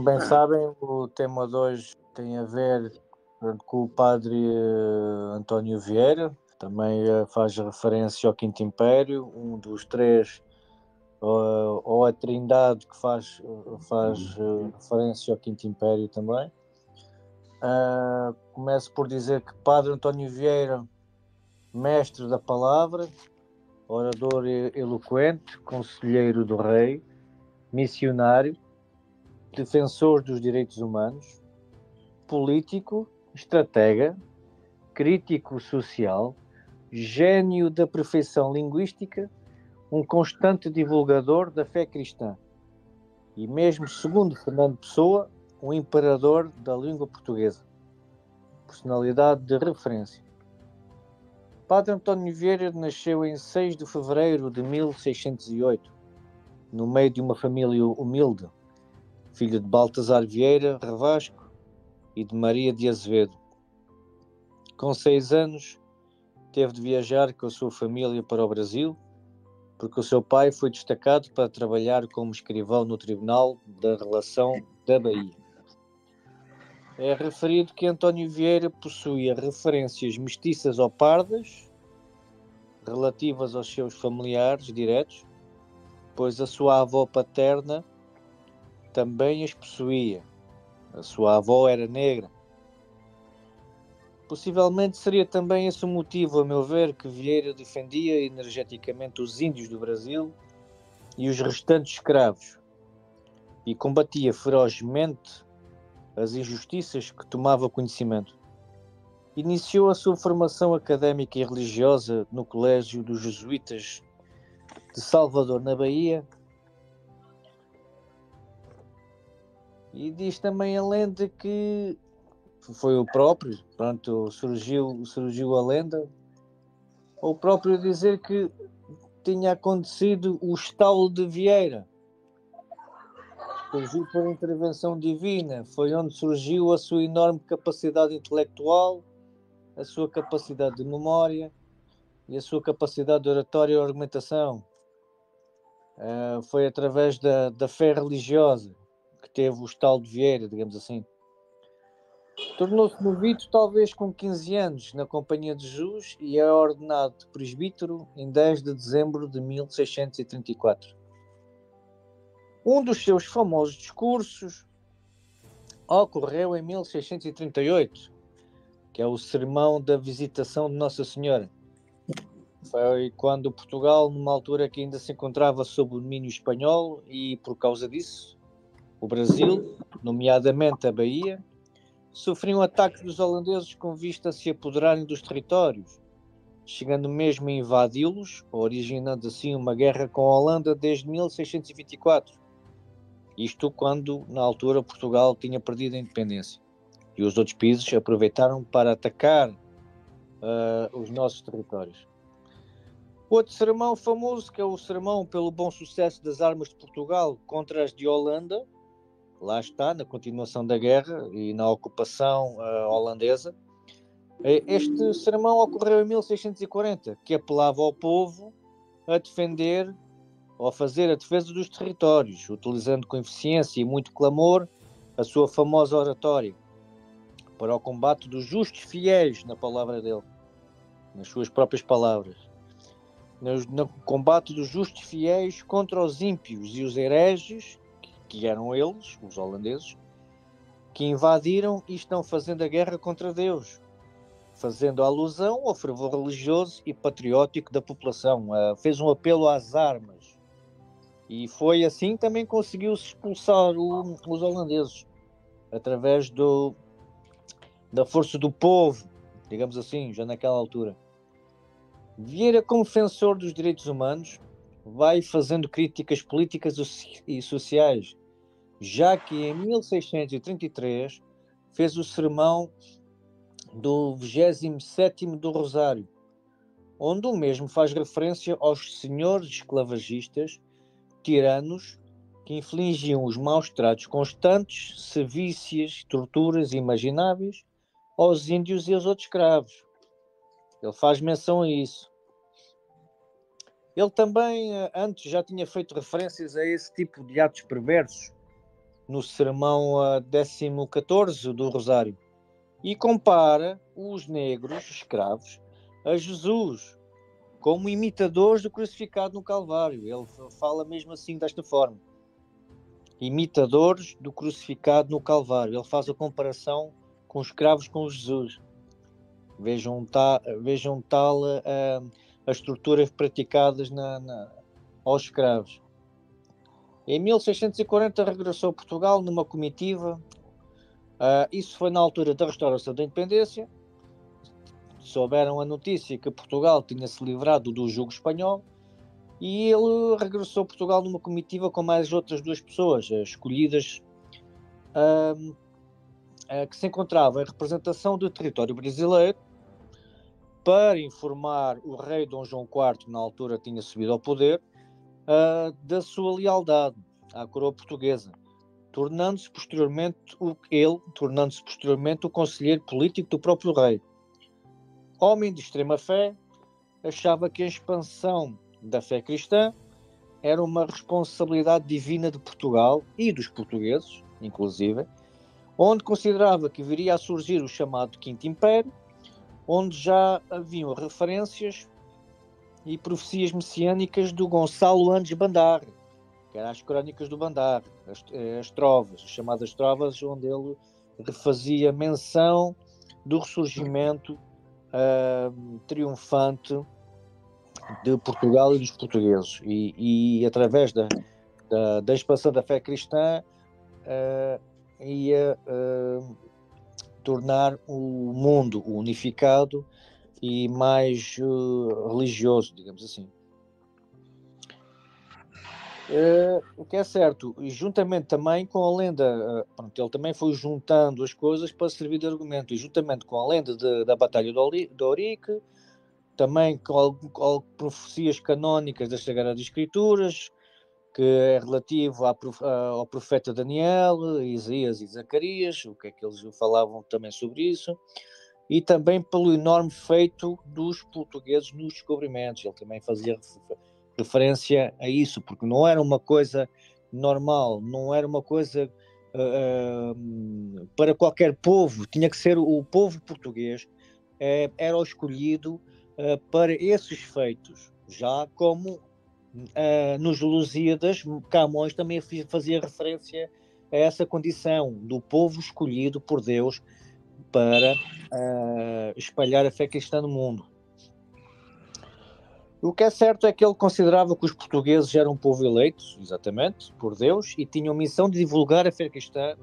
como bem sabem, o tema de hoje tem a ver com o padre António Vieira, também faz referência ao Quinto Império, um dos três, ou a Trindade que faz referência ao Quinto Império também. Começo por dizer que Padre António Vieira, mestre da palavra, orador eloquente, conselheiro do rei, missionário, defensor dos direitos humanos, político, estratega, crítico social, gênio da perfeição linguística, um constante divulgador da fé cristã e mesmo, segundo Fernando Pessoa, um imperador da língua portuguesa. Personalidade de referência. Padre António Vieira nasceu em 6 de fevereiro de 1608, no meio de uma família humilde, filho de Baltazar Vieira Ravasco e de Maria de Azevedo. Com 6 anos, teve de viajar com a sua família para o Brasil, porque o seu pai foi destacado para trabalhar como escrivão no Tribunal da Relação da Bahia. É referido que António Vieira possuía referências mestiças ou pardas, relativas aos seus familiares diretos, pois a sua avó paterna também as possuía. A sua avó era negra. Possivelmente seria também esse o motivo, a meu ver, que Vieira defendia energeticamente os índios do Brasil e os restantes escravos, e combatia ferozmente as injustiças que tomava conhecimento. Iniciou a sua formação académica e religiosa no Colégio dos Jesuítas de Salvador, na Bahia, e diz também a lenda que foi o próprio, surgiu a lenda, o próprio dizer que tinha acontecido o estalo de Vieira. Surgiu por intervenção divina, foi onde surgiu a sua enorme capacidade intelectual, a sua capacidade de memória e a sua capacidade de oratória e argumentação. Foi através da fé religiosa que teve o estalo de Vieira, digamos assim. Tornou-se novito talvez com 15 anos na Companhia de Jesus e é ordenado presbítero em 10 de dezembro de 1634. Um dos seus famosos discursos ocorreu em 1638, que é o Sermão da Visitação de Nossa Senhora. Foi quando Portugal, numa altura que ainda se encontrava sob o domínio espanhol, e por causa disso, o Brasil, nomeadamente a Bahia, sofriam ataques dos holandeses com vista a se apoderarem dos territórios, chegando mesmo a invadi-los, originando assim uma guerra com a Holanda desde 1624. Isto quando, na altura, Portugal tinha perdido a independência. E os outros países aproveitaram para atacar os nossos territórios. Outro sermão famoso, que é o sermão pelo bom sucesso das armas de Portugal contra as de Holanda, lá está, na continuação da guerra e na ocupação holandesa. Este sermão ocorreu em 1640, que apelava ao povo a defender ou a fazer a defesa dos territórios, utilizando com eficiência e muito clamor a sua famosa oratória para o combate dos justos fiéis, na palavra dele, nas suas próprias palavras. No combate dos justos fiéis contra os ímpios e os hereges, que eram eles, os holandeses, que invadiram e estão fazendo a guerra contra Deus, fazendo alusão ao fervor religioso e patriótico da população. Fez um apelo às armas. E foi assim também conseguiu-se expulsar os holandeses, através da força do povo, digamos assim, já naquela altura. Vieira, como defensor dos direitos humanos, vai fazendo críticas políticas e sociais, já que em 1633 fez o sermão do 27º do Rosário, onde o mesmo faz referência aos senhores esclavagistas, tiranos, que infligiam os maus tratos constantes, sevícias, torturas imagináveis aos índios e aos outros escravos. Ele faz menção a isso. Ele também, antes, já tinha feito referências a esse tipo de atos perversos no sermão 14º do Rosário, e compara os negros escravos a Jesus como imitadores do crucificado no Calvário. Ele fala mesmo assim, desta forma: imitadores do crucificado no Calvário. Ele faz a comparação com os escravos com Jesus. Vejam tal as estruturas praticadas aos escravos. Em 1640 regressou a Portugal numa comitiva. Isso foi na altura da restauração da independência. Souberam a notícia que Portugal tinha-se livrado do jugo espanhol, e ele regressou a Portugal numa comitiva com mais outras 2 pessoas escolhidas, que se encontravam em representação do território brasileiro, para informar o rei Dom João IV, que na altura tinha subido ao poder, da sua lealdade à coroa portuguesa, tornando-se posteriormente o conselheiro político do próprio rei. Homem de extrema fé, achava que a expansão da fé cristã era uma responsabilidade divina de Portugal e dos portugueses, inclusive, onde considerava que viria a surgir o chamado Quinto Império, onde já haviam referências e profecias messiânicas do Gonçalo Andes Bandarra, que eram as Crónicas do Bandarra, as trovas, as chamadas trovas, onde ele refazia menção do ressurgimento triunfante de Portugal e dos portugueses, e através da expansão da fé cristã ia tornar o mundo unificado e mais religioso, digamos assim. O que é certo, e juntamente também com a lenda, ele também foi juntando as coisas para servir de argumento, e juntamente com a lenda da Batalha de Ourique, também com profecias canónicas das Sagradas Escrituras, que é relativo ao profeta Daniel, Isaías e Zacarias, o que é que eles falavam também sobre isso, e também pelo enorme feito dos portugueses nos descobrimentos. Ele também fazia referência a isso, porque não era uma coisa normal, não era uma coisa para qualquer povo, tinha que ser o povo português, era o escolhido para esses feitos, já como nos Lusíadas, Camões também fazia referência a essa condição do povo escolhido por Deus para espalhar a fé cristã no mundo. O que é certo é que ele considerava que os portugueses eram um povo eleito, exatamente, por Deus, e tinham missão de divulgar a fé cristã,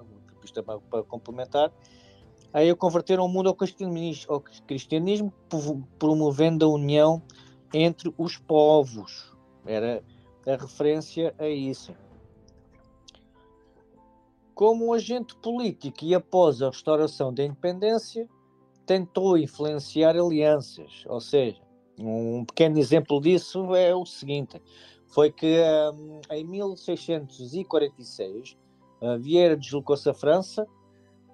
para complementar, aí converteram o mundo ao cristianismo, promovendo a união entre os povos. Era a referência a isso. Como agente político e após a restauração da independência, tentou influenciar alianças, ou seja, um pequeno exemplo disso é o seguinte: foi que em 1646 Vieira deslocou-se à França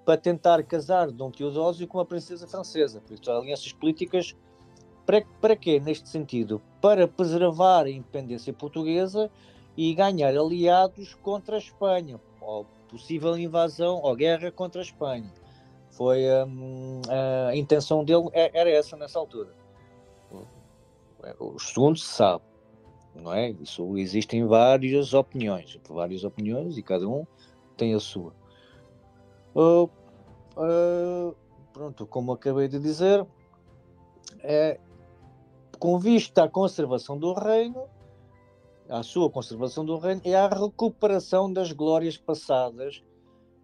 para tentar casar Dom Teodósio com uma princesa francesa. Portanto, alianças políticas para quê? Neste sentido, para preservar a independência portuguesa e ganhar aliados contra a Espanha, ou possível invasão ou guerra contra a Espanha. Foi a intenção dele era essa nessa altura. O segundo se sabe, não é? Isso existem várias opiniões e cada um tem a sua. Pronto, como acabei de dizer, com vista à conservação do reino, à sua conservação do reino, e à recuperação das glórias passadas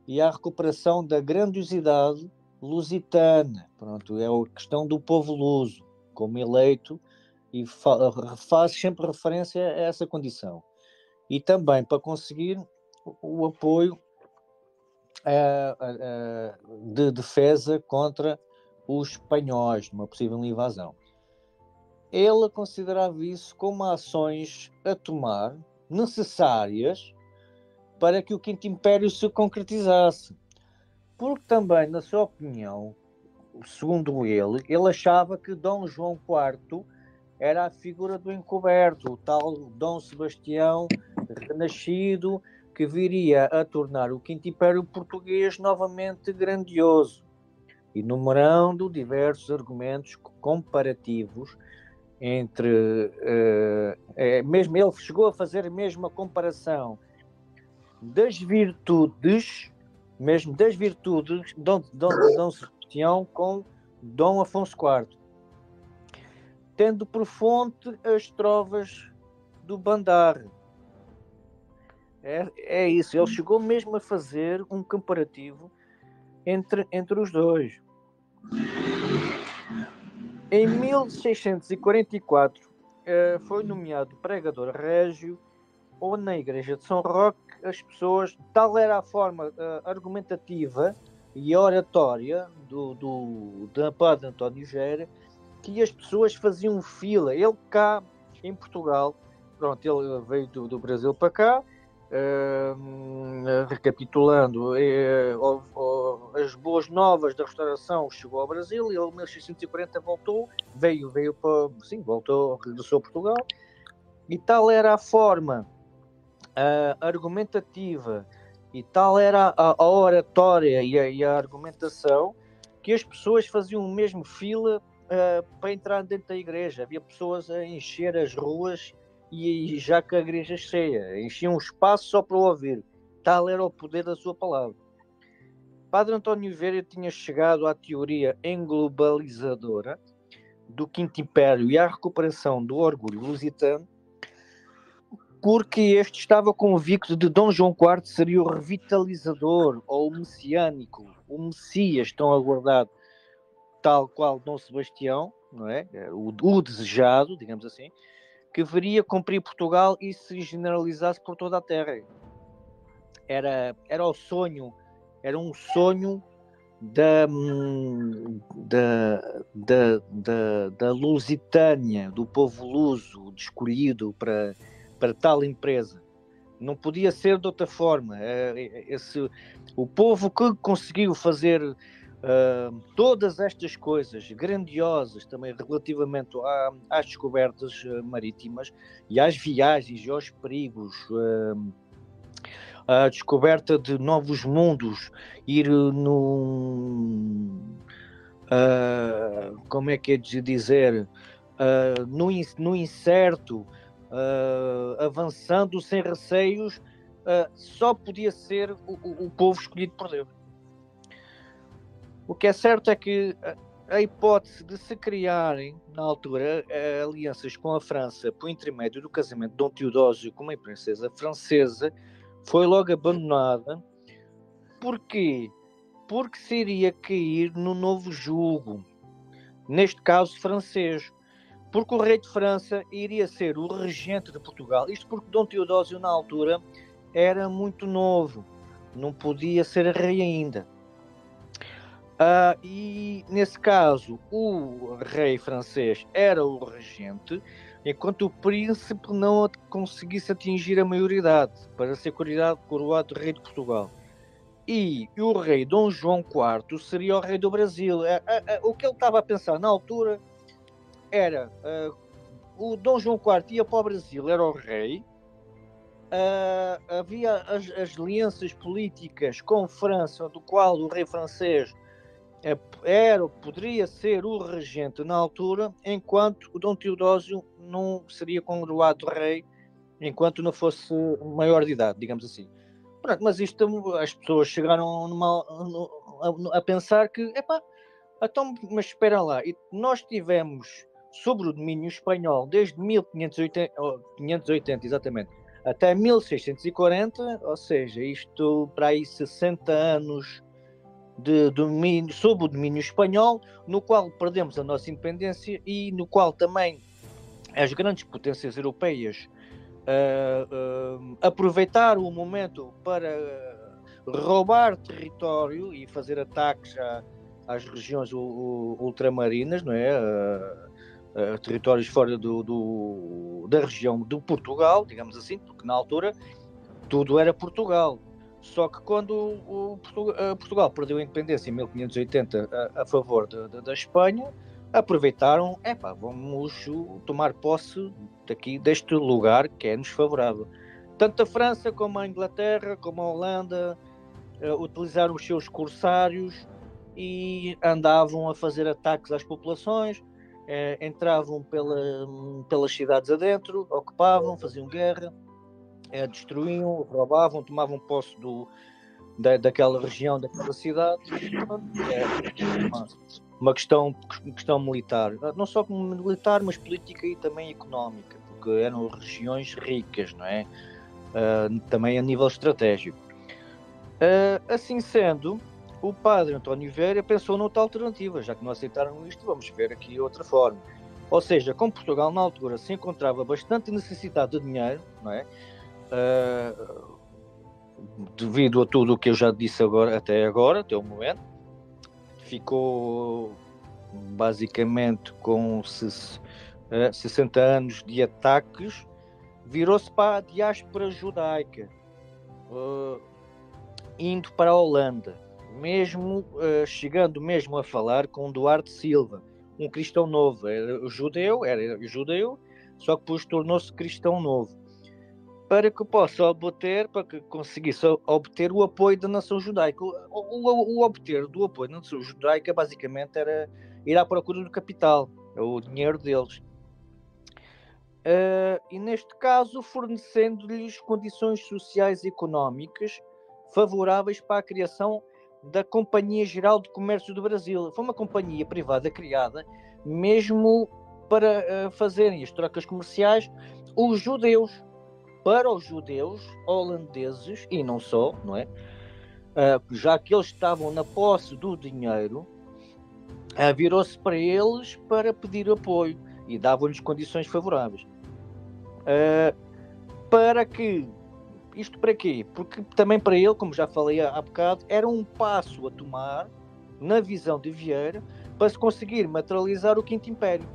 e à recuperação da grandiosidade lusitana. Pronto, é a questão do povo luso como eleito, e faz sempre referência a essa condição. E também para conseguir o apoio de defesa contra os espanhóis, numa possível invasão. Ele considerava isso como ações a tomar necessárias para que o Quinto Império se concretizasse. Porque também, na sua opinião, segundo ele achava que Dom João IV era a figura do encoberto, o tal Dom Sebastião renascido, que viria a tornar o Quinto Império Português novamente grandioso, enumerando diversos argumentos comparativos entre... mesmo ele chegou a fazer mesmo a comparação das virtudes, mesmo das virtudes de Dom Sebastião com Dom Afonso IV, tendo por fonte as trovas do Bandar. É isso, ele chegou mesmo a fazer um comparativo entre os dois. Em 1644 foi nomeado pregador régio, ou na igreja de São Roque as pessoas, tal era a forma argumentativa e oratória da Padre António Gera, que as pessoas faziam fila. Ele cá em Portugal, pronto, ele veio do Brasil para cá, recapitulando, as boas novas da restauração, chegou ao Brasil, e ele em 1640 voltou, regressou a Portugal, e tal era a forma argumentativa, e tal era a oratória e a argumentação, que as pessoas faziam mesmo fila para entrar dentro da igreja. Havia pessoas a encher as ruas e já que a igreja cheia, enchiam um espaço só para ouvir. Tal era o poder da sua palavra. Padre António Vieira tinha chegado à teoria englobalizadora do Quinto Império e à recuperação do orgulho lusitano, porque este estava convicto de Dom João IV seria o revitalizador ou o messiânico, o Messias tão aguardado, tal qual Dom Sebastião, não é? O desejado, digamos assim, que viria cumprir Portugal e se generalizasse por toda a terra. Era o sonho, era um sonho da Lusitânia, do povo luso, escolhido para tal empresa. Não podia ser de outra forma. O povo que conseguiu fazer todas estas coisas grandiosas também relativamente às descobertas marítimas e às viagens e aos perigos, a descoberta de novos mundos, ir como é que é de dizer, no incerto, avançando sem receios, só podia ser o povo escolhido por Deus. O que é certo é que a hipótese de se criarem, na altura, alianças com a França por intermédio do casamento de Dom Teodósio com uma princesa francesa foi logo abandonada. Porquê? Porque se iria cair no novo jugo, neste caso francês, porque o rei de França iria ser o regente de Portugal, isto porque Dom Teodósio na altura era muito novo, não podia ser rei ainda. E nesse caso o rei francês era o regente, enquanto o príncipe não conseguisse atingir a maioridade para ser coroado rei de Portugal. E o rei Dom João IV seria o rei do Brasil. O que ele estava a pensar na altura era, o Dom João IV ia para o Brasil, era o rei, havia as alianças políticas com França, do qual o rei francês poderia ser o regente na altura, enquanto o Dom Teodósio não seria coroado rei enquanto não fosse maior de idade, digamos assim. Pronto, mas isto, as pessoas chegaram a pensar que, então, mas espera lá, nós tivemos sobre o domínio espanhol desde 1580 exatamente, até 1640, ou seja, isto para aí 60 anos de domínio, sob o domínio espanhol, no qual perdemos a nossa independência e no qual também as grandes potências europeias aproveitaram o momento para roubar território e fazer ataques às regiões ultramarinas, não é? Territórios fora da região de Portugal, digamos assim, porque na altura tudo era Portugal. Só que quando Portugal perdeu a independência em 1580 a favor da Espanha, aproveitaram, vamos tomar posse deste lugar que é-nos favorável. tanto a França como a Inglaterra, como a Holanda, utilizaram os seus corsários e andavam a fazer ataques às populações, entravam pelas cidades adentro, ocupavam, faziam guerra, destruíam, roubavam, tomavam posse daquela região, daquela cidade. Uma questão militar, não só militar, mas política e também económica, porque eram regiões ricas, não é? Também a nível estratégico. Assim sendo, o padre António Vieira pensou noutra alternativa, já que não aceitaram isto, vamos ver aqui outra forma. Ou seja, como Portugal na altura se encontrava bastante necessitado de dinheiro, não é? Devido a tudo o que eu já disse até o momento, ficou basicamente com 60 anos de ataques, virou-se para a diáspora judaica, indo para a Holanda, mesmo chegando mesmo a falar com Duarte Silva, um cristão novo. Era judeu, só que depois tornou-se cristão novo, para que conseguisse obter o apoio da nação judaica. O obter do apoio da nação judaica basicamente era ir à procura do capital, o dinheiro deles. E neste caso fornecendo-lhes condições sociais e económicas favoráveis para a criação da Companhia Geral de Comércio do Brasil. Foi uma companhia privada criada mesmo para fazerem as trocas comerciais para os judeus holandeses, e não só, não é? Já que eles estavam na posse do dinheiro, virou-se para eles para pedir apoio e davam-lhes condições favoráveis. Isto para quê? Porque também para ele, como já falei há bocado, era um passo a tomar, na visão de Vieira, para se conseguir materializar o Quinto Império.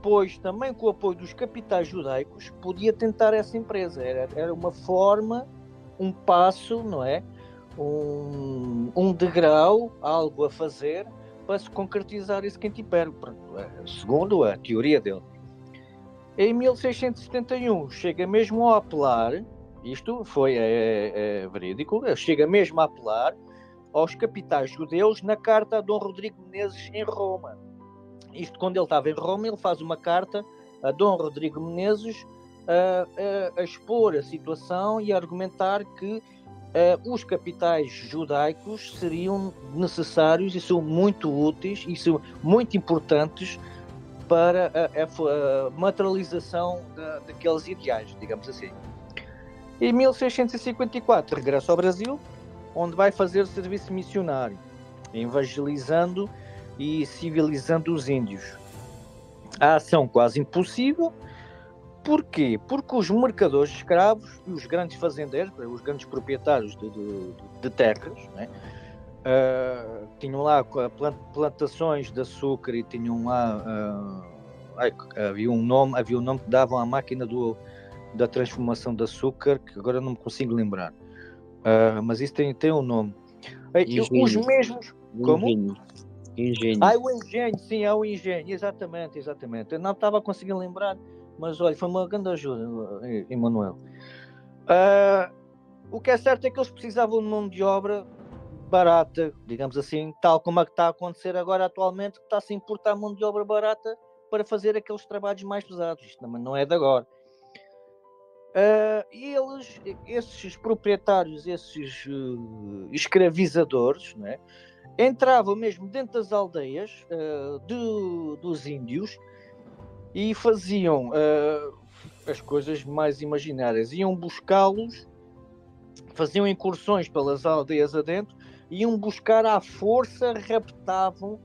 Pois também com o apoio dos capitais judaicos podia tentar essa empresa. Era uma forma, um passo, não é? Um degrau, algo a fazer para se concretizar esse Quinto Império, segundo a teoria dele. Em 1671 chega mesmo a apelar, isto foi verídico, chega mesmo a apelar aos capitais judeus na carta a Dom Rodrigo Menezes em Roma. Isto quando ele estava em Roma, ele faz uma carta a Dom Rodrigo Menezes a expor a situação e a argumentar que os capitais judaicos seriam necessários e são muito úteis e são muito importantes para a materialização daqueles ideais, digamos assim. Em 1654 regressa ao Brasil, onde vai fazer serviço missionário, evangelizando e civilizando os índios. A ação quase impossível. Porquê? Porque os mercadores de escravos e os grandes fazendeiros, os grandes proprietários de terras, né, tinham lá plantações de açúcar e tinham lá havia um nome que davam à máquina da transformação de açúcar, que agora não me consigo lembrar, mas isso tem um nome. Os mesmos como? Engenho. O engenho, sim, é o engenho, exatamente. Eu não estava conseguindo lembrar, mas olha, foi uma grande ajuda, Emanuel. O que é certo é que eles precisavam de mão de obra barata, digamos assim, tal como a que está a acontecer agora atualmente, que está-se a importar mão de obra barata para fazer aqueles trabalhos mais pesados. Isto também não é de agora. E esses proprietários, esses escravizadores, não é? Entravam mesmo dentro das aldeias dos índios e faziam as coisas mais imaginárias. Iam buscá-los, faziam incursões pelas aldeias adentro, iam buscar à força, raptavam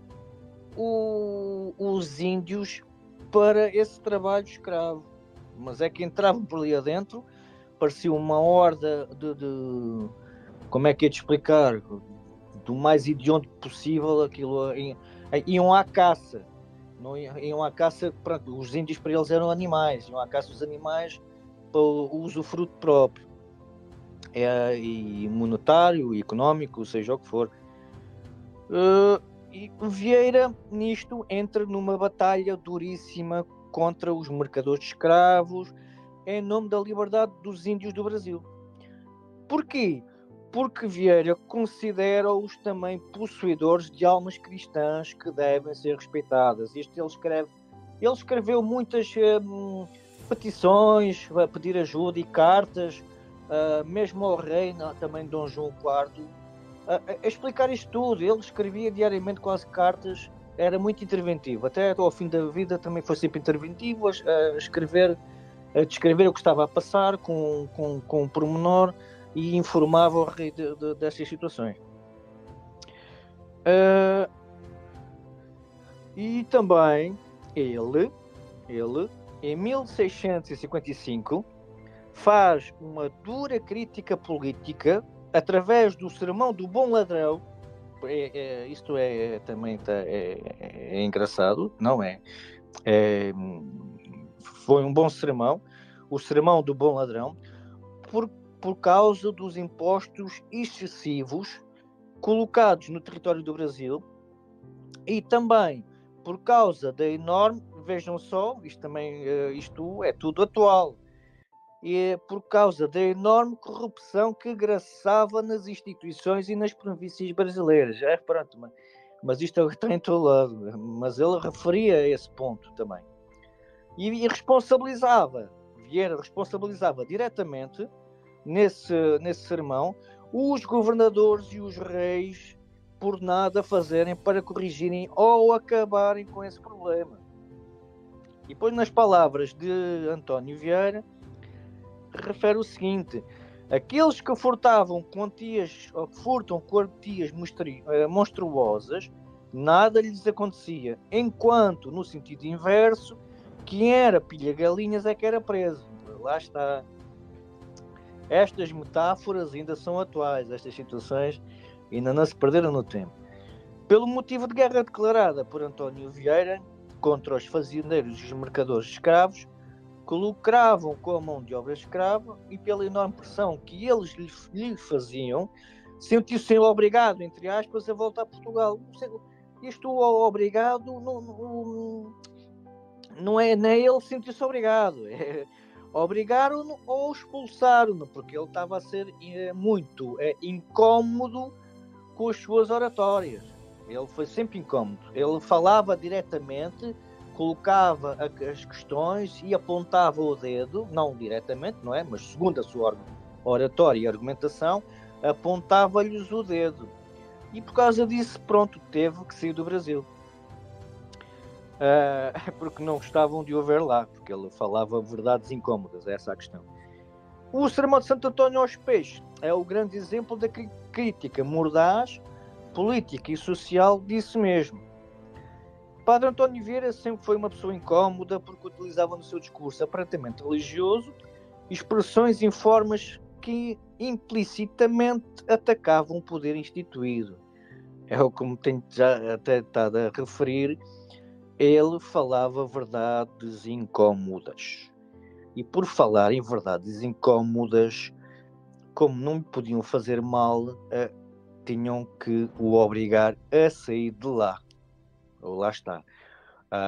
os índios para esse trabalho escravo. Mas é que entravam por ali adentro, parecia uma horda de como é que é de explicar, do mais hediondo possível. Aquilo, iam à caça, não iam à caça, pronto, os índios para eles eram animais, iam à caça dos animais para o usufruto próprio, e monetário, e económico, seja o que for. E Vieira nisto entra numa batalha duríssima contra os mercadores de escravos, em nome da liberdade dos índios do Brasil. Porquê? Porque Vieira considera-os também possuidores de almas cristãs que devem ser respeitadas. Ele escreveu muitas petições a pedir ajuda e cartas, mesmo ao rei, também Dom João IV, a explicar isto tudo. Ele escrevia diariamente quase cartas, era muito interventivo. Até ao fim da vida também foi sempre interventivo a descrever o que estava a passar com pormenor, e informava o rei destas situações. E também ele, em 1655, faz uma dura crítica política através do Sermão do Bom Ladrão. Isto também é engraçado, não é? Foi um bom sermão, o Sermão do Bom Ladrão, por causa dos impostos excessivos colocados no território do Brasil, e também por causa da enorme, vejam só, isto é tudo atual, e é por causa da enorme corrupção que graçava nas instituições e nas províncias brasileiras. Pronto, mas isto está em todo lado, mas ele referia a esse ponto também. E Vieira responsabilizava diretamente, nesse sermão, os governadores e os reis por nada fazerem para corrigirem ou acabarem com esse problema. E depois, nas palavras de António Vieira, refere o seguinte: aqueles que furtavam quantias, ou que furtam quantias monstruosas, nada lhes acontecia, enquanto, no sentido inverso, quem era pilha-galinhas é que era preso. Lá está. Estas metáforas ainda são atuais, estas situações ainda não se perderam no tempo. Pelo motivo de guerra declarada por António Vieira contra os fazendeiros e os mercadores de escravos, que lucravam com a mão de obra escrava, e pela enorme pressão que eles lhe faziam, sentiu-se obrigado, entre aspas, a voltar a Portugal. Isto, obrigado, não é nem ele sentiu-se obrigado, obrigaram-no ou expulsaram-no, porque ele estava a ser muito incómodo com as suas oratórias. Ele foi sempre incómodo. Ele falava diretamente, colocava as questões e apontava o dedo, não diretamente, não é? Mas segundo a sua oratória e argumentação, apontava-lhes o dedo. E por causa disso, pronto, teve que sair do Brasil. Porque não gostavam de o ver lá, porque ele falava verdades incómodas, é essa a questão. O Sermão de Santo António aos Peixes é o grande exemplo da crítica mordaz, política e social disso mesmo. Padre António Vieira sempre foi uma pessoa incómoda, porque utilizava no seu discurso aparentemente religioso expressões em formas que implicitamente atacavam o poder instituído. É o que me tenho já até estado a referir. Ele falava verdades incómodas. E por falar em verdades incómodas, como não lhe podiam fazer mal, tinham que o obrigar a sair de lá. Ou lá está.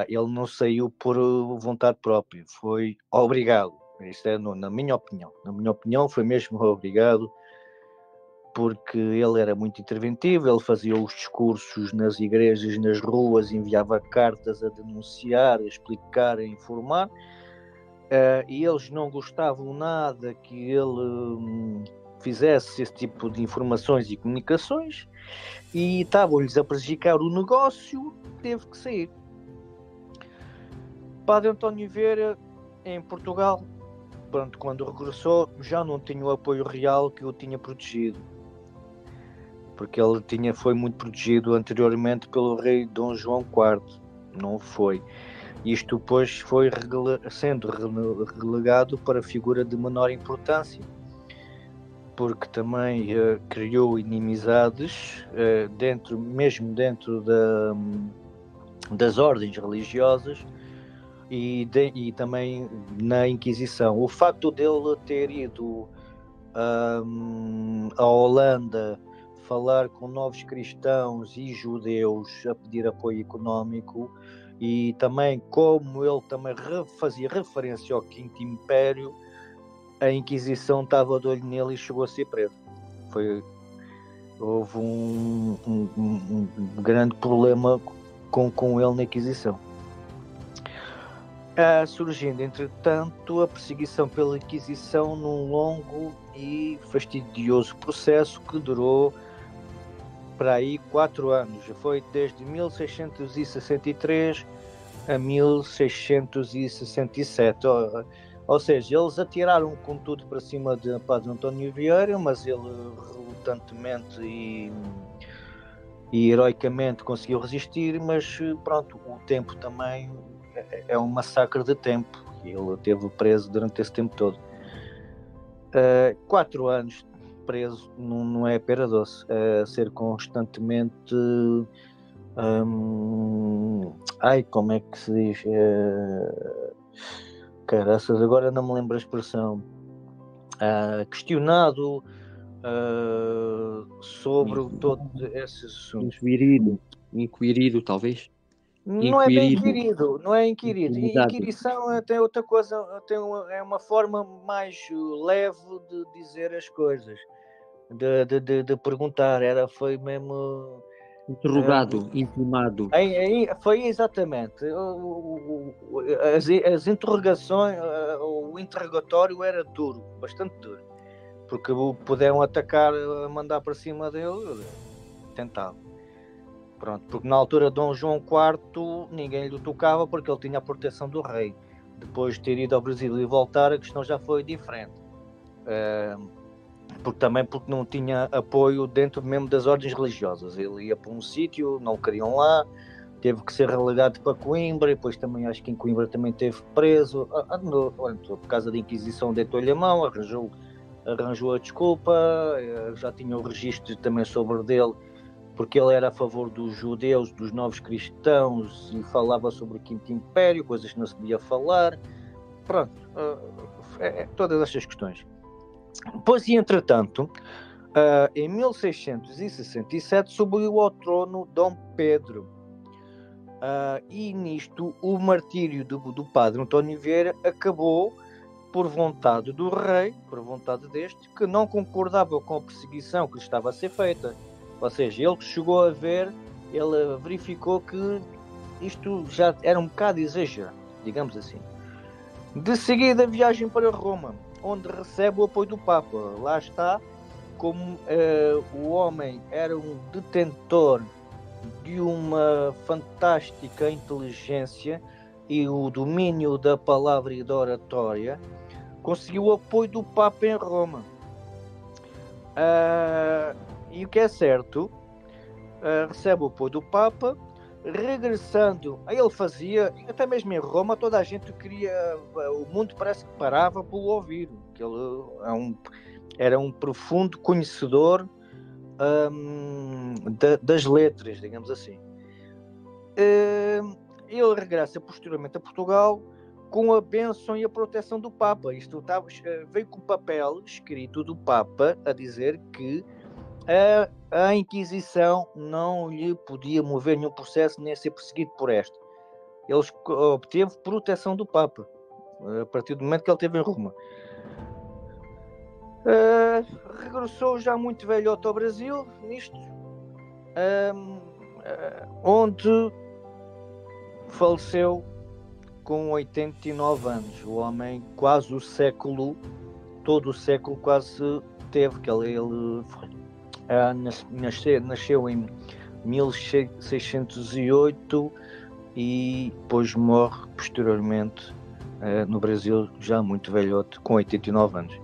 Ele não saiu por vontade própria, foi obrigado. Isto é na minha opinião. Na minha opinião, foi mesmo obrigado, porque ele era muito interventivo, ele fazia os discursos nas igrejas, nas ruas, enviava cartas a denunciar, a explicar, a informar, e eles não gostavam nada que ele fizesse esse tipo de informações e comunicações, e estavam-lhes a prejudicar o negócio, teve que sair. Padre António Vieira, em Portugal, pronto, quando regressou, já não tinha o apoio real que o tinha protegido, porque ele foi muito protegido anteriormente pelo rei Dom João IV, não foi. Isto depois foi sendo relegado para a figura de menor importância, porque também criou inimizades mesmo dentro das ordens religiosas e também na Inquisição. O facto dele ter ido à Holanda falar com novos cristãos e judeus a pedir apoio económico e também como ele também fazia referência ao Quinto Império, a Inquisição estava de olho nele e chegou a ser preso. Houve um grande problema com ele na Inquisição. Surgindo, entretanto, a perseguição pela Inquisição num longo e fastidioso processo que durou para aí 4 anos. Foi desde 1663 a 1667. Ou seja, eles atiraram com tudo para cima de Padre António Vieira, mas ele relutantemente e heroicamente conseguiu resistir, mas pronto, o tempo também é um massacre de tempo. Ele esteve preso durante esse tempo todo. 4 anos preso não é pera doce. Ser constantemente... como é que se diz? Caraças, agora não me lembro a expressão. Questionado sobre todos esses assuntos. Inquirido, talvez. Não é bem inquirido, não é inquirido. Inquirição tem outra coisa, é uma forma mais leve de dizer as coisas, de perguntar. Foi mesmo interrogado, intimado. Foi exatamente. As interrogações, o interrogatório era duro, bastante duro, porque puderam atacar, mandar para cima dele, tentavam. Pronto, porque na altura Dom João IV ninguém lhe tocava porque ele tinha a proteção do rei. Depois de ter ido ao Brasil e voltar, a questão já foi diferente. Porque não tinha apoio dentro mesmo das ordens religiosas. Ele ia para um sítio, não o queriam lá, teve que ser relegado para Coimbra, e depois também acho que em Coimbra também esteve preso. Por causa da Inquisição deitou-lhe a mão, arranjou a desculpa, já tinha o registro também sobre dele, porque ele era a favor dos judeus, dos novos cristãos, e falava sobre o Quinto Império, coisas que não se devia falar. Pronto, todas estas questões. Pois, e entretanto, em 1667 subiu ao trono Dom Pedro, e nisto o martírio do padre António Vieira acabou por vontade do rei, por vontade deste, que não concordava com a perseguição que lhe estava a ser feita. Ou seja, ele chegou a ver, ele verificou que isto já era um bocado exagerado, digamos assim. De seguida, viagem para Roma, onde recebe o apoio do Papa. Lá está, como o homem era um detentor de uma fantástica inteligência e o domínio da palavra e da oratória, conseguiu o apoio do Papa em Roma. E o que é certo, recebe o apoio do Papa, regressando, ele fazia, até mesmo em Roma, toda a gente queria, o mundo parece que parava por ouvir, que ele era um profundo conhecedor das letras, digamos assim. Ele regressa posteriormente a Portugal com a bênção e a proteção do Papa. Isto veio com papel escrito do Papa a dizer que a Inquisição não lhe podia mover nenhum processo nem ser perseguido por esta. Ele obteve proteção do Papa a partir do momento que ele esteve em Roma. Regressou já muito velhote ao Brasil, nisto, onde faleceu com 89 anos. O homem, quase o século, todo o século quase teve, que ele nasceu em 1608 e depois morre posteriormente no Brasil, já muito velhote, com 89 anos.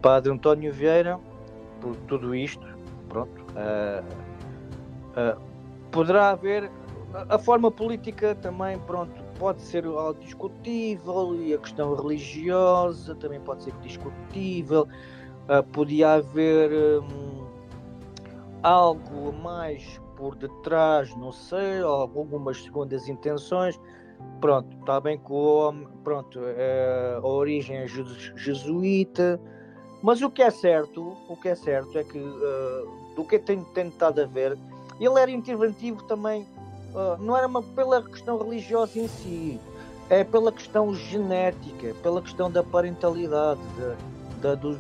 Padre António Vieira, por tudo isto, pronto, poderá haver a forma política também, pronto, pode ser algo discutível, e a questão religiosa também pode ser discutível. Podia haver algo mais por detrás, não sei, algumas segundas intenções. Pronto, está bem que o homem, pronto, a origem é jesuíta, mas o que é certo é que do que tenho tentado a ver, ele era interventivo também não era pela questão religiosa em si, é pela questão genética, pela questão da parentalidade,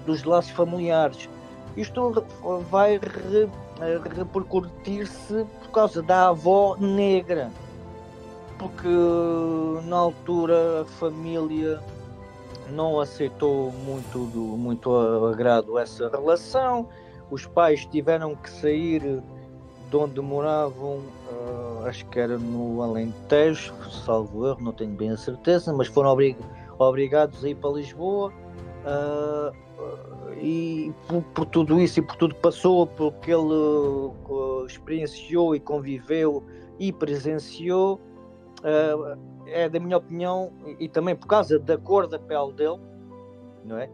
dos laços familiares. Isto vai repercutir-se por causa da avó negra, porque na altura a família não aceitou muito agrado essa relação. Os pais tiveram que sair de onde moravam, acho que era no Alentejo, salvo erro, não tenho bem a certeza, mas foram obrigados a ir para Lisboa, e por tudo isso e por tudo passou, porque ele experienciou e conviveu e presenciou, é da minha opinião, e também por causa da cor da pele dele, não é?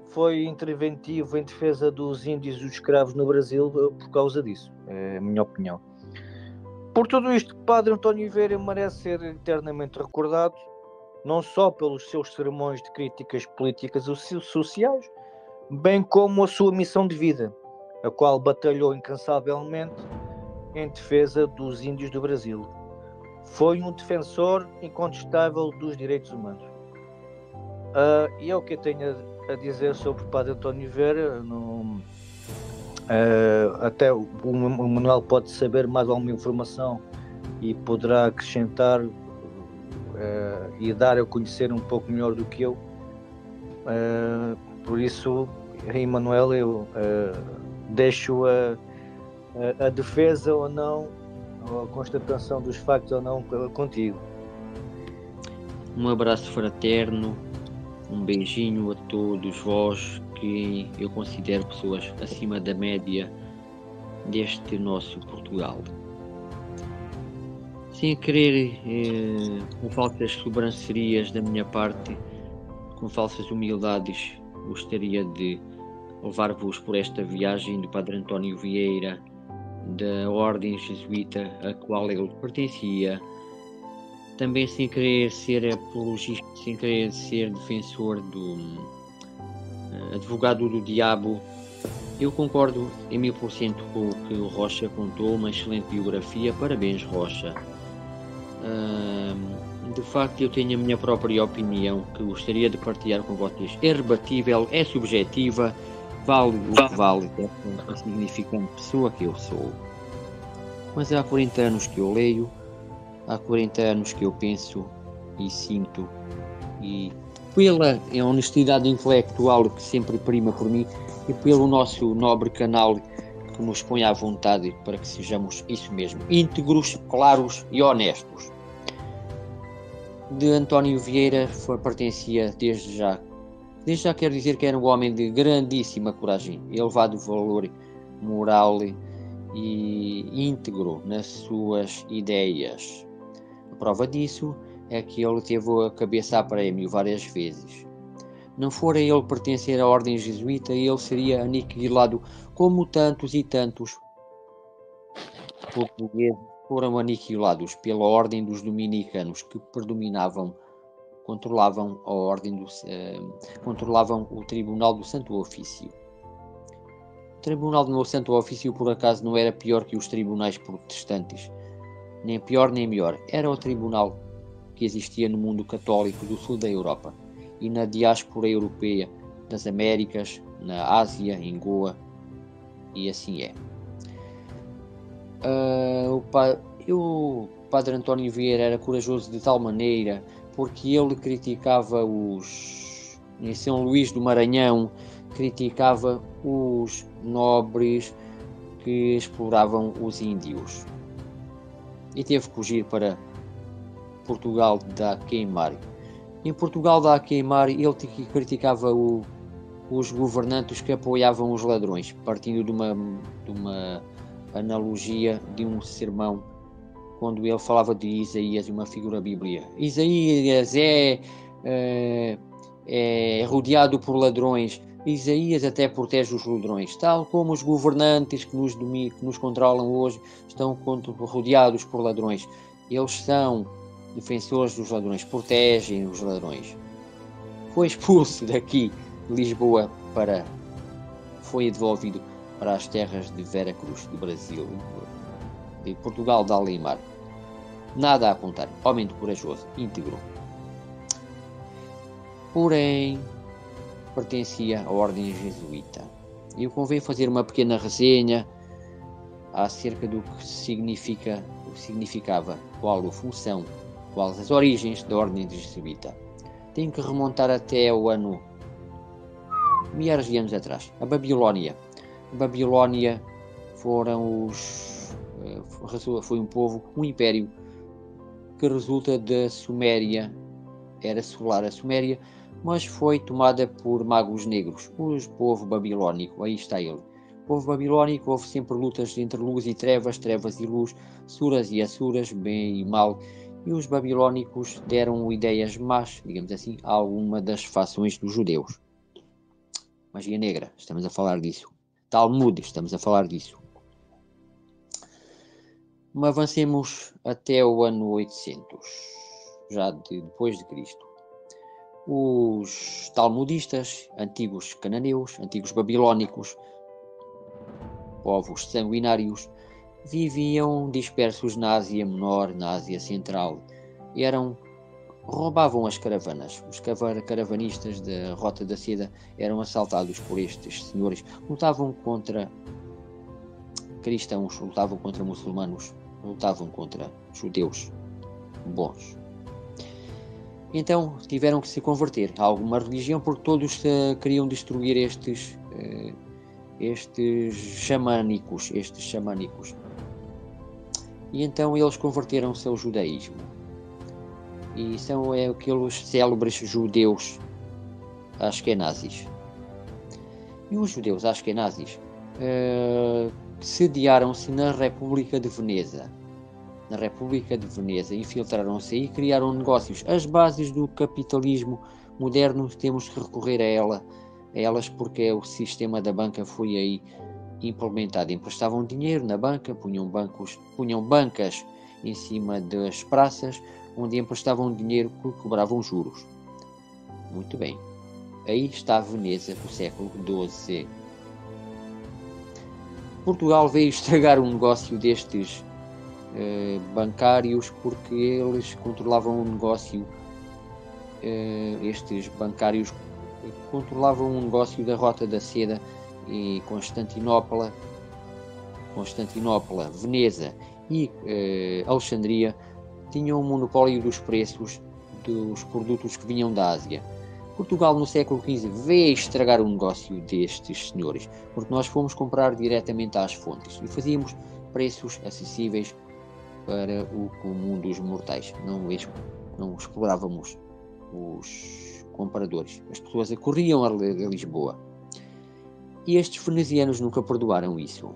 Foi interventivo em defesa dos índios e dos escravos no Brasil por causa disso, é a minha opinião. Por tudo isto, Padre António Vieira merece ser eternamente recordado, não só pelos seus sermões de críticas políticas e sociais, bem como a sua missão de vida, a qual batalhou incansavelmente em defesa dos índios do Brasil. Foi um defensor incontestável dos direitos humanos. E é o que eu tenho a dizer sobre o Padre António Vieira. Até o Manuel pode saber mais alguma informação e poderá acrescentar e dar a conhecer um pouco melhor do que eu. Por isso, Manuel, eu deixo a defesa ou não, a constatação dos factos ou não contigo. Um abraço fraterno, um beijinho a todos vós que eu considero pessoas acima da média deste nosso Portugal. Sem querer, com falsas sobrancelharias da minha parte, com falsas humildades, gostaria de levar-vos por esta viagem do Padre António Vieira, da Ordem Jesuíta a qual ele pertencia, também sem querer ser apologista, sem querer ser defensor do advogado do diabo. Eu concordo em 1000% com o que o Rocha contou, uma excelente biografia, parabéns Rocha. De facto eu tenho a minha própria opinião que gostaria de partilhar com vocês. É rebatível, é subjetiva, vale o que vale, é a significante pessoa que eu sou. Mas há 40 anos que eu leio, há 40 anos que eu penso e sinto, e pela honestidade intelectual que sempre prima por mim e pelo nosso nobre canal que nos põe à vontade para que sejamos isso mesmo, íntegros, claros e honestos. De António Vieira pertencia desde já quero dizer que era um homem de grandíssima coragem, elevado valor moral e íntegro nas suas ideias. A prova disso é que ele teve a cabeça a prémio várias vezes. Não fora ele pertencer à Ordem Jesuíta, ele seria aniquilado como tantos e tantos portugueses foram aniquilados pela Ordem dos Dominicanos, que controlavam a Ordem controlavam o Tribunal do Santo Ofício. O Tribunal do Santo Ofício, por acaso, não era pior que os tribunais protestantes, nem pior nem melhor. Era o tribunal que existia no mundo católico do sul da Europa e na diáspora europeia, nas Américas, na Ásia, em Goa, e assim é. O Padre António Vieira era corajoso de tal maneira porque ele criticava em São Luís do Maranhão, criticava os nobres que exploravam os índios e teve que fugir para Portugal da Queimar. Em Portugal da Queimar ele criticava os governantes que apoiavam os ladrões, partindo de uma analogia de um sermão, quando ele falava de Isaías, uma figura bíblica. Isaías é rodeado por ladrões. Isaías até protege os ladrões, tal como os governantes que nos controlam hoje estão rodeados por ladrões. Eles são defensores dos ladrões, protegem os ladrões. Foi expulso daqui de Lisboa foi devolvido para as terras de Veracruz, do Brasil. de Portugal de Alemar. Nada a apontar. Homem corajoso, íntegro. Porém, pertencia à ordem jesuíta. E convém fazer uma pequena resenha acerca do que significava, qual a função, quais as origens da ordem jesuíta. Tenho que remontar até o ano milhares de anos atrás, a Babilónia. A Babilónia foi um povo, um império que resulta da Suméria, era solar a Suméria, mas foi tomada por magos negros, o povo babilónico. Aí está ele. O povo babilónico, houve sempre lutas entre luz e trevas, trevas e luz, suras e asuras, bem e mal, e os babilónicos deram ideias más, digamos assim, a alguma das fações dos judeus. Magia negra, estamos a falar disso. Talmud, estamos a falar disso. Mas avancemos até o ano 800, já depois de Cristo. Os talmudistas, antigos cananeus, antigos babilónicos, povos sanguinários, viviam dispersos na Ásia Menor, na Ásia Central. Roubavam as caravanas. Os caravanistas da Rota da Seda eram assaltados por estes senhores. Lutavam contra cristãos, lutavam contra muçulmanos, lutavam contra judeus bons. Então tiveram que se converter a alguma religião, porque todos queriam destruir estes xamânicos. E então eles converteram-se ao judaísmo. E são aqueles célebres judeus askenazis. E os judeus askenazis sediaram-se na República de Veneza. Infiltraram-se e criaram negócios. As bases do capitalismo moderno, temos que recorrer a elas, porque o sistema da banca foi aí implementado. Emprestavam dinheiro na banca, punham bancas em cima das praças, onde emprestavam dinheiro porque cobravam juros. Muito bem. Aí está Veneza do século XII. Portugal veio estragar um negócio destes bancários, porque eles controlavam o negócio. Estes bancários controlavam o negócio da Rota da Seda, e Constantinopla, Veneza e Alexandria tinham um monopólio dos preços dos produtos que vinham da Ásia. Portugal no século XV veio estragar o negócio destes senhores, porque nós fomos comprar diretamente às fontes e fazíamos preços acessíveis para o comum dos mortais. Não explorávamos os compradores. As pessoas corriam a Lisboa. E estes venezianos nunca perdoaram isso.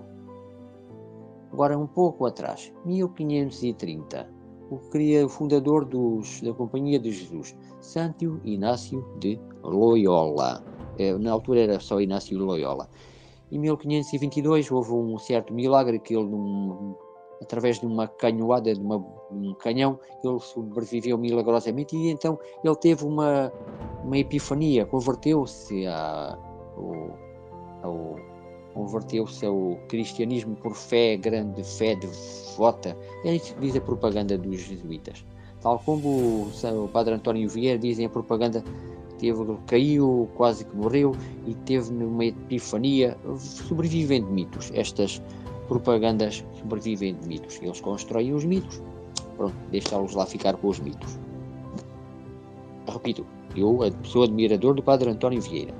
Agora, um pouco atrás, 1530, o fundador da Companhia de Jesus, Santo Inácio de Loyola. Na altura era só Inácio de Loyola. Em 1522 houve um certo milagre que ele, através de uma canhoada, um canhão, ele sobreviveu milagrosamente, e então ele teve uma epifania, converteu-se ao cristianismo por grande fé devota. É isso que diz a propaganda dos jesuítas. Tal como o padre António Vieira diz a propaganda, caiu, quase que morreu e teve uma epifania. Sobrevivem de mitos. Estas propagandas sobrevivem de mitos. Eles constroem os mitos. Pronto, deixá-los lá ficar com os mitos. Repito, eu sou admirador do padre António Vieira.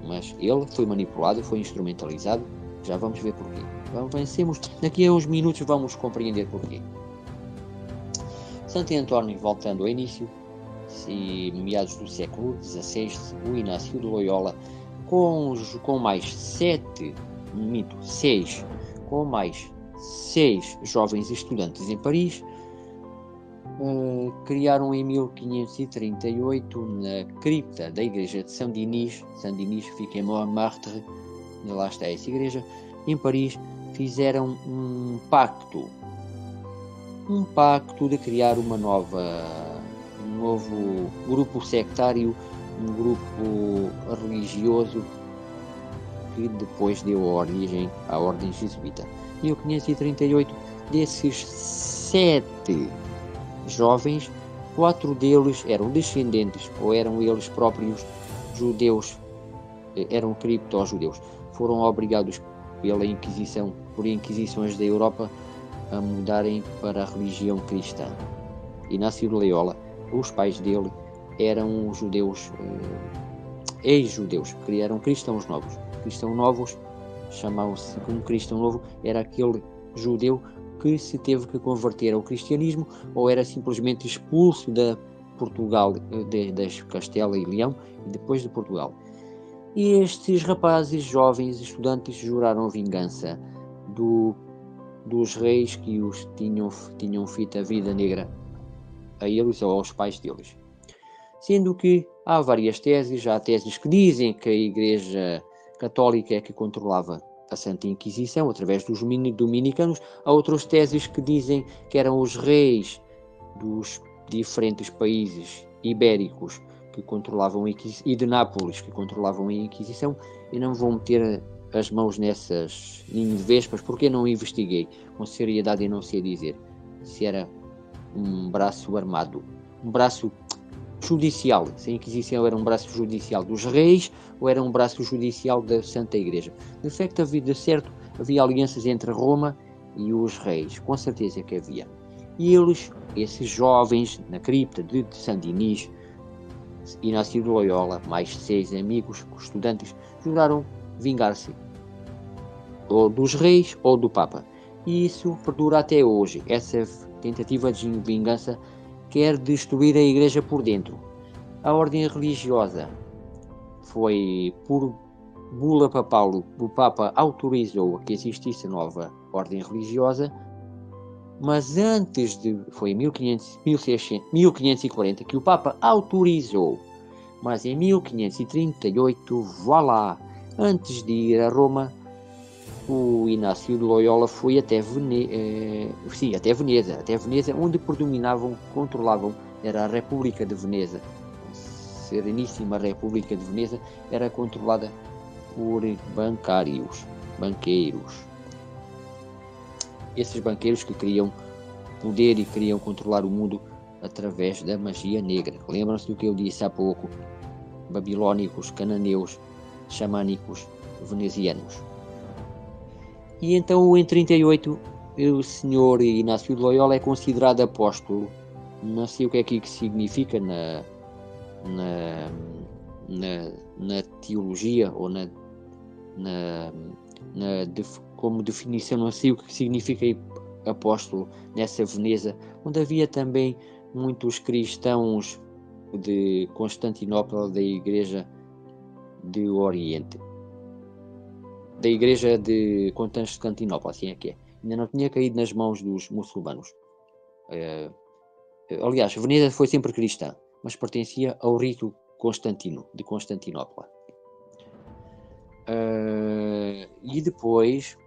Mas ele foi manipulado, foi instrumentalizado. Já vamos ver porquê. Avancemos. Daqui a uns minutos vamos compreender porquê. Santo António, voltando ao início, meados do século XVI, o Inácio de Loyola, com mais seis jovens estudantes em Paris, criaram em 1538, na cripta da igreja de Saint-Denis fica em Montmartre, e lá está essa igreja, em Paris, fizeram um pacto de criar um novo grupo sectário, um grupo religioso, que depois deu origem à ordem jesuíta. 1538, desses 7 jovens, 4 deles eram descendentes, ou eram eles próprios judeus, eram cripto-judeus. Foram obrigados pela Inquisição, por inquisições da Europa, a mudarem para a religião cristã. Inácio de Loyola, os pais dele eram judeus, ex-judeus, que eram cristãos novos. Cristãos novos chamavam-se como cristão novo, era aquele judeu que se teve que converter ao cristianismo ou era simplesmente expulso da Portugal, das Castela e Leão, e depois de Portugal. E estes rapazes, jovens estudantes, juraram vingança dos reis que os tinham feito a vida negra a eles ou aos pais deles. Sendo que há várias teses, há teses que dizem que a Igreja Católica é que controlava a Santa Inquisição através dos dominicanos, há outras teses que dizem que eram os reis dos diferentes países ibéricos que controlavam e de Nápoles que controlavam a Inquisição. E não vou meter as mãos nessas ninho de vespas porque eu não investiguei com seriedade e não sei dizer se era um braço armado, um braço judicial, se a Inquisição era um braço judicial dos reis ou era um braço judicial da Santa Igreja. De facto, havia alianças entre Roma e os reis, com certeza que havia. E eles, esses jovens, na cripta de Saint-Denis, Inácio de Loyola, mais 6 amigos, estudantes, juraram vingar-se ou dos reis ou do Papa. E isso perdura até hoje. Essa tentativa de vingança quer destruir a Igreja por dentro. A ordem religiosa foi, por bula papal, o Papa autorizou que existisse nova ordem religiosa, mas foi em 1540 que o Papa autorizou, mas em 1538, voilà, antes de ir a Roma, o Inácio de Loyola foi até Veneza, onde controlavam, era a República de Veneza. A Sereníssima República de Veneza era controlada por banqueiros. Esses banqueiros que queriam poder e queriam controlar o mundo através da magia negra. Lembram-se do que eu disse há pouco? Babilônicos, cananeus, xamânicos, venezianos. E então, em 38, o senhor Inácio de Loyola é considerado apóstolo. Não sei o que é que significa na teologia ou como definição, não sei o que significa apóstolo nessa Veneza, onde havia também muitos cristãos de Constantinopla, da Igreja do Oriente. Da Igreja de Constantinopla, assim é que é. Ainda não tinha caído nas mãos dos muçulmanos. Aliás, Veneza foi sempre cristã, mas pertencia ao rito constantino, de Constantinopla. E depois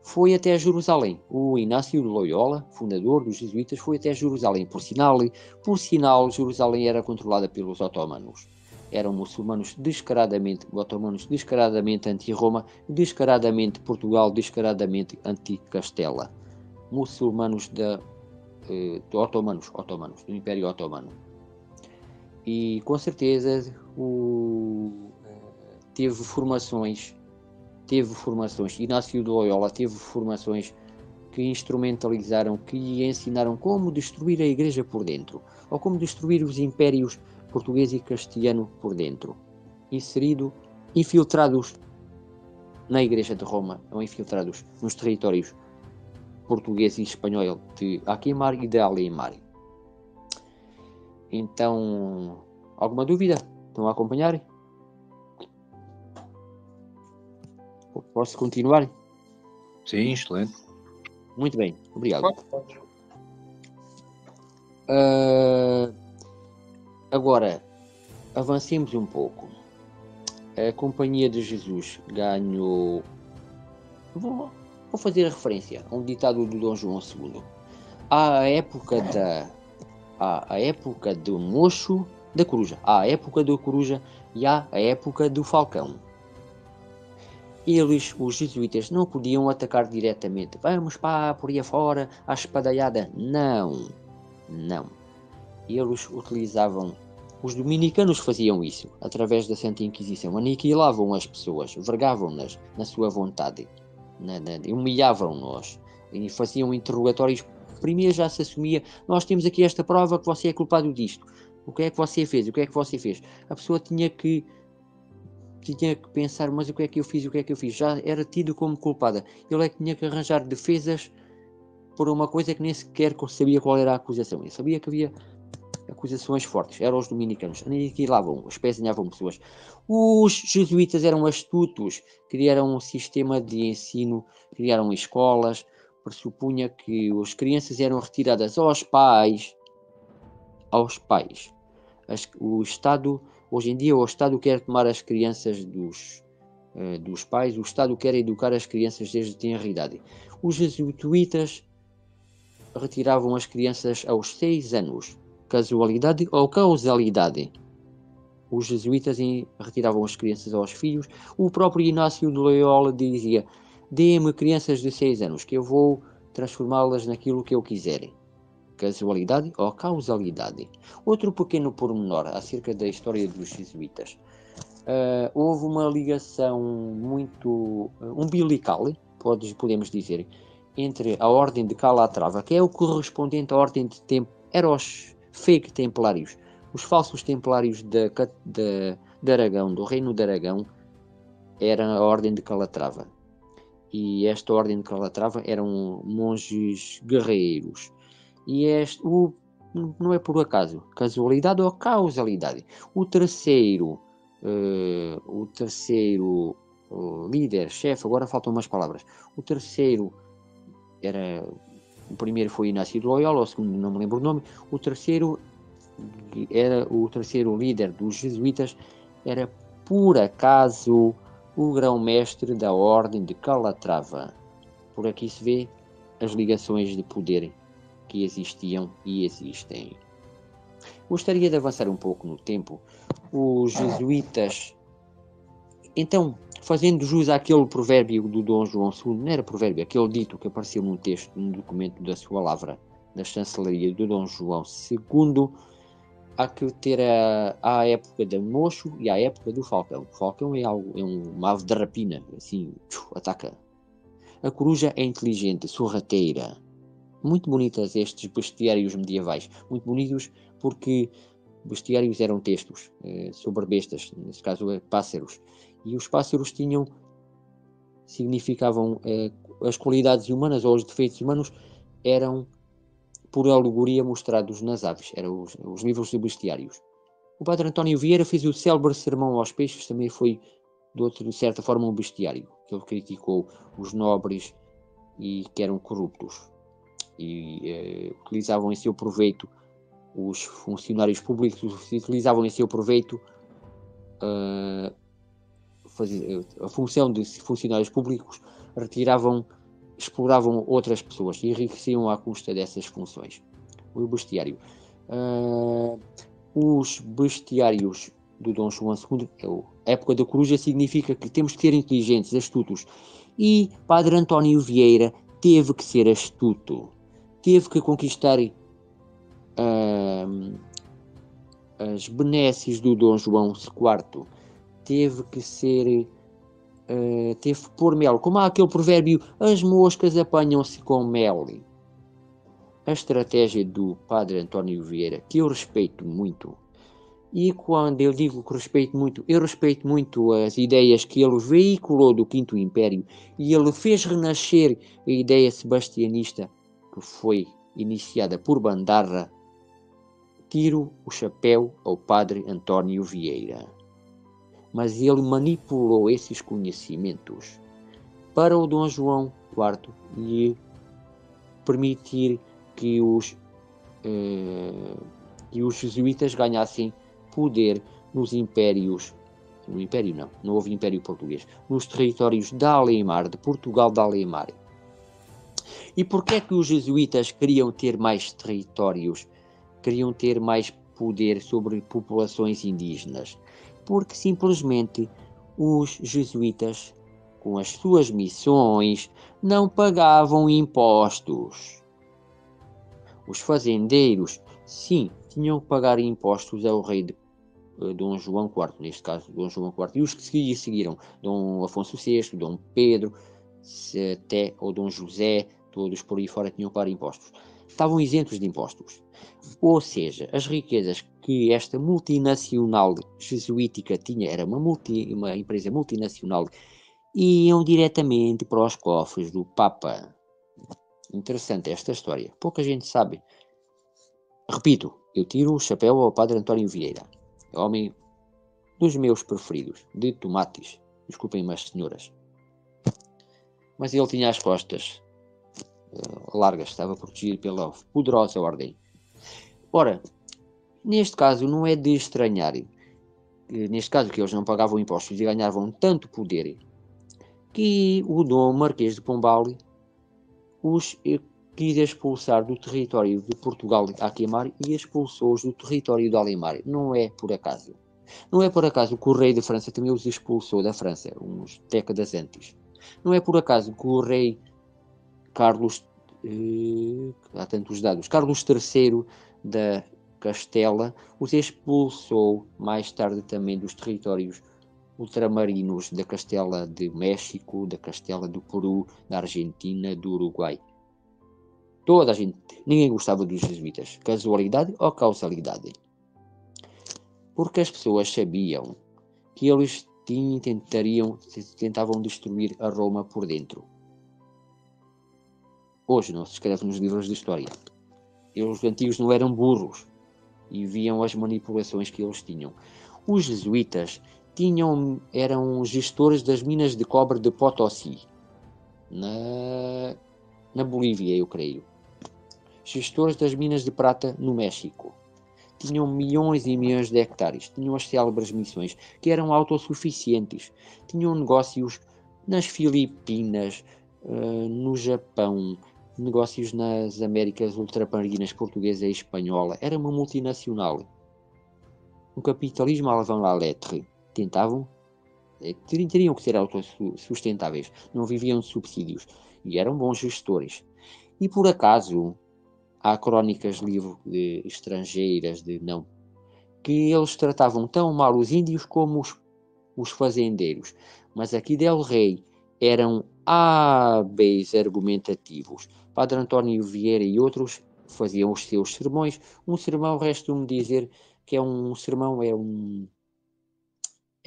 foi até Jerusalém. O Inácio de Loyola, fundador dos jesuítas, foi até Jerusalém. Por sinal, Jerusalém era controlada pelos otomanos. Eram muçulmanos descaradamente anti-Roma, descaradamente Portugal, descaradamente anti-Castela. Muçulmanos otomanos, do Império Otomano. E com certeza teve formações, Inácio de Loyola teve formações que instrumentalizaram, que ensinaram como destruir a Igreja por dentro, ou como destruir os impérios português e castelhano por dentro, infiltrados na Igreja de Roma, ou infiltrados nos territórios português e espanhol de Aquimar e de Alemmar. Então, alguma dúvida? Estão a acompanhar? Posso continuar? Sim, excelente. Muito bem, obrigado. Agora, avancemos um pouco. A Companhia de Jesus ganhou... Vou fazer a referência a um ditado do Dom João II. Há a época do mocho, da coruja. Há a época da coruja e há a época do falcão. eles, os jesuítas, não podiam atacar diretamente. Vamos pá, por aí afora, à espadaiada. Não. Eles utilizavam... Os dominicanos faziam isso, através da Santa Inquisição. Aniquilavam as pessoas, vergavam-nas na sua vontade. Humilhavam-nos. E faziam interrogatórios. Primeiro já se assumia, nós temos aqui esta prova que você é culpado disto. O que é que você fez? O que é que você fez? A pessoa tinha que pensar, mas o que é que eu fiz? O que é que eu fiz? Já era tido como culpada. Ele é que tinha que arranjar defesas por uma coisa que nem sequer sabia qual era a acusação. Ele sabia que havia acusações fortes. Eram os dominicanos. Aniquilavam, espezinhavam pessoas. Os jesuítas eram astutos. Criaram um sistema de ensino, criaram escolas. Pressupunha que as crianças eram retiradas aos pais. O Estado, hoje em dia, o Estado quer tomar as crianças dos pais. O Estado quer educar as crianças desde tenra idade. Os jesuítas retiravam as crianças aos 6 anos. Casualidade ou causalidade? Os jesuítas retiravam as crianças aos filhos. O próprio Inácio de Loyola dizia: dê-me crianças de 6 anos, que eu vou transformá-las naquilo que eu quiser. Casualidade ou causalidade? Outro pequeno pormenor acerca da história dos jesuítas. Houve uma ligação muito umbilical, podemos dizer, entre a Ordem de Calatrava, que é o correspondente à Ordem eram os fake templários, os falsos templários de Aragão, do Reino de Aragão, era a Ordem de Calatrava. E esta Ordem de Calatrava eram monges guerreiros. E não é por acaso, casualidade ou causalidade. O terceiro líder, chefe, agora faltam umas palavras. O primeiro foi Inácio de Loyola, o segundo não me lembro o nome. O terceiro líder dos jesuítas, era por acaso o grão-mestre da Ordem de Calatrava. Por aqui se vê as ligações de poder que existiam e existem. Gostaria de avançar um pouco no tempo. Os jesuítas, então, fazendo jus àquele provérbio do Dom João II, não era provérbio, aquele dito que apareceu num texto, num documento da sua lavra, da chancelaria do Dom João II, há que ter a época do mocho e a época do falcão. O falcão é uma ave de rapina, assim, ataca. A coruja é inteligente, sorrateira. Muito bonitas estes bestiários medievais, muito bonitos porque bestiários eram textos sobre bestas, nesse caso pássaros, e os pássaros significavam as qualidades humanas ou os defeitos humanos eram por alegoria mostrados nas aves, eram os livros de bestiários. O padre António Vieira fez o célebre sermão aos peixes, também foi de certa forma um bestiário, que ele criticou os nobres e que eram corruptos. E utilizavam em seu proveito os funcionários públicos, utilizavam em seu proveito a função de funcionários públicos, exploravam outras pessoas e enriqueciam à custa dessas funções. O bestiário. Os bestiários do Dom João II, a época da coruja, significa que temos que ser inteligentes, astutos. E Padre António Vieira teve que ser astuto. Teve que conquistar as benesses do Dom João IV. Teve que pôr mel. Como há aquele provérbio, as moscas apanham-se com mel. A estratégia do Padre António Vieira, que eu respeito muito, e quando eu digo que respeito muito, eu respeito muito as ideias que ele veiculou do Quinto Império, e ele fez renascer a ideia sebastianista, que foi iniciada por Bandarra. Tiro o chapéu ao Padre António Vieira. Mas ele manipulou esses conhecimentos para o Dom João IV lhe permitir que os jesuítas ganhassem poder nos impérios, não houve império português, nos territórios da Alemar, de Portugal da Alemar. E porquê é que os jesuítas queriam ter mais territórios, queriam ter mais poder sobre populações indígenas? Porque simplesmente os jesuítas com as suas missões, não pagavam impostos. Os fazendeiros, sim, tinham que pagar impostos ao rei de Dom João IV, neste caso Dom João IV, e os que seguiram, Dom Afonso VI, Dom Pedro, até ou Dom José, todos por aí fora tinham que pagar impostos. Estavam isentos de impostos. Ou seja, as riquezas que esta multinacional jesuítica tinha, era uma empresa multinacional, iam diretamente para os cofres do Papa. Interessante esta história. Pouca gente sabe. Repito, eu tiro o chapéu ao Padre António Vieira. É homem dos meus preferidos, de tomates. Desculpem-me as senhoras. Mas ele tinha as costas largas, estava protegido pela poderosa ordem. Ora, neste caso não é de estranhar, neste caso que eles não pagavam impostos e ganhavam tanto poder, que o Dom Marquês de Pombal os quis expulsar do território de Portugal a queimar e expulsou-os do território de Alemar. Não é por acaso. Não é por acaso que o rei de França também os expulsou da França, uns décadas antes. Não é por acaso que o rei Carlos, há tantos dados, Carlos III da Castela os expulsou mais tarde também dos territórios ultramarinos da Castela de México, da Castela do Peru, da Argentina, do Uruguai. Toda a gente, ninguém gostava dos jesuítas. Casualidade ou causalidade? Porque as pessoas sabiam que eles tentavam destruir a Roma por dentro. Hoje não se escreve nos livros de história. Os antigos não eram burros e viam as manipulações que eles tinham. Os jesuítas eram gestores das minas de cobre de Potosí, na Bolívia, eu creio. Gestores das minas de prata no México. Tinham milhões e milhões de hectares. Tinham as célebres missões, que eram autossuficientes. Tinham negócios nas Filipinas, no Japão, negócios nas Américas ultramarinas, portuguesa e espanhola. Era uma multinacional. Um capitalismo à la lettre. Tentavam, teriam que ser autossustentáveis. Não viviam de subsídios. E eram bons gestores. E por acaso, há crónicas estrangeiras que eles tratavam tão mal os índios como os fazendeiros. Mas aqui del Rey eram hábeis argumentativos. Padre António Vieira e outros faziam os seus sermões. Um sermão, resta-me dizer que é um sermão, é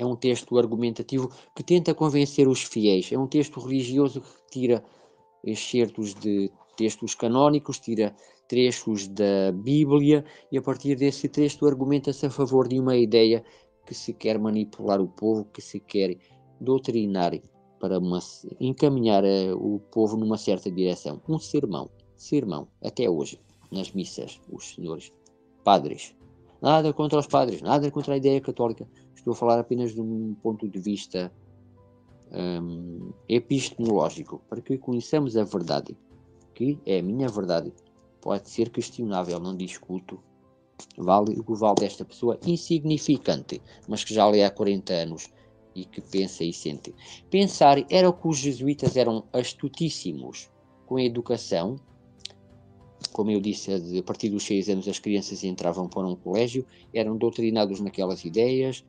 um texto argumentativo que tenta convencer os fiéis. É um texto religioso que tira excertos de textos canónicos, tira trechos da Bíblia e a partir desse texto argumenta-se a favor de uma ideia que se quer manipular o povo, que se quer doutrinar para encaminhar o povo numa certa direção. Um sermão, até hoje, nas missas, os senhores padres. Nada contra os padres, nada contra a ideia católica. Estou a falar apenas de um ponto de vista epistemológico, para que conheçamos a verdade, que é a minha verdade, pode ser questionável, não discuto, vale o que vale desta pessoa insignificante, mas que já lê há 40 anos e que pensa e sente. Pensar era o que os jesuítas eram astutíssimos com a educação. Como eu disse, a partir dos 6 anos as crianças entravam para um colégio, eram doutrinados naquelas ideias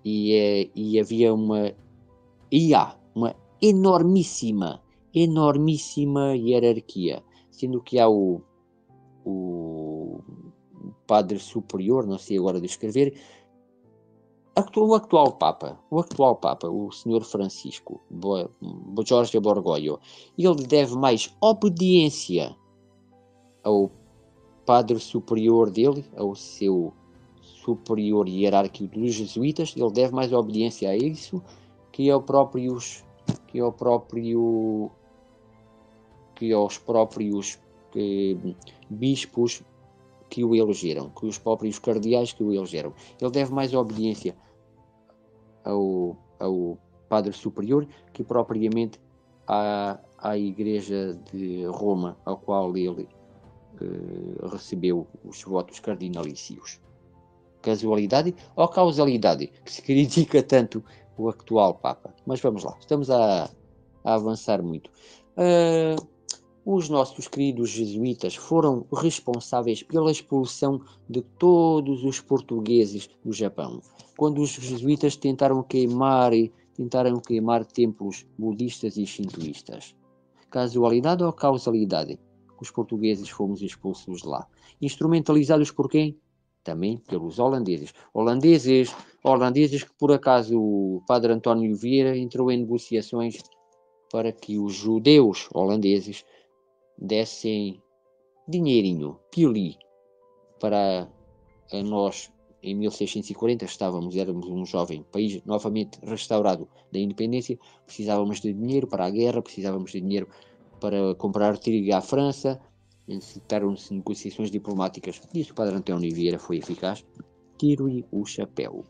e havia uma enormíssima hierarquia, sendo que há o padre superior, não sei agora descrever, o atual Papa, o Senhor Francisco, Jorge Borgoglio, ele deve mais obediência ao padre superior dele, ao seu superior hierárquico dos jesuítas, ele deve mais obediência a isso que aos próprios bispos que o elegeram, que os próprios cardeais que o elegeram. Ele deve mais obediência ao padre superior que propriamente à Igreja de Roma, ao qual ele recebeu os votos cardinalícios. Casualidade ou causalidade que se critica tanto o atual Papa? Mas vamos lá, estamos a a avançar muito. Os nossos queridos jesuítas foram responsáveis pela expulsão de todos os portugueses do Japão. Quando os jesuítas tentaram queimar templos budistas e shintoístas. Casualidade ou causalidade? Os portugueses fomos expulsos de lá. Instrumentalizados por quem? Também pelos holandeses. Holandeses que, por acaso, o padre António Vieira entrou em negociações para que os judeus holandeses dessem dinheirinho, pioli, para nós. Em 1640 éramos um jovem país novamente restaurado da independência, precisávamos de dinheiro para a guerra, precisávamos de dinheiro para comprar artilharia à França, necessitaram-se negociações diplomáticas. Disso o padre António Vieira foi eficaz. Tiro-lhe o chapéu.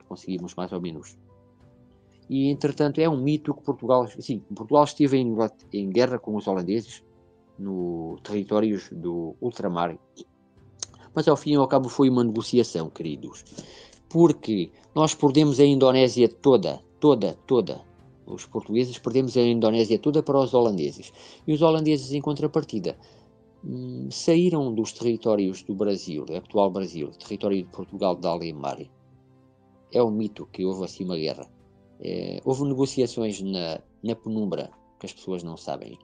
Conseguimos mais ou menos. E entretanto é um mito que Portugal esteve em guerra com os holandeses no territórios do ultramar. Mas ao fim e ao cabo foi uma negociação, queridos. Porque nós perdemos a Indonésia toda. Os portugueses perdemos a Indonésia toda para os holandeses. E os holandeses, em contrapartida, saíram dos territórios do Brasil, do atual Brasil, território de Portugal de Além-Mar. É um mito que houve assim uma guerra. Houve negociações na penumbra, que as pessoas não sabem.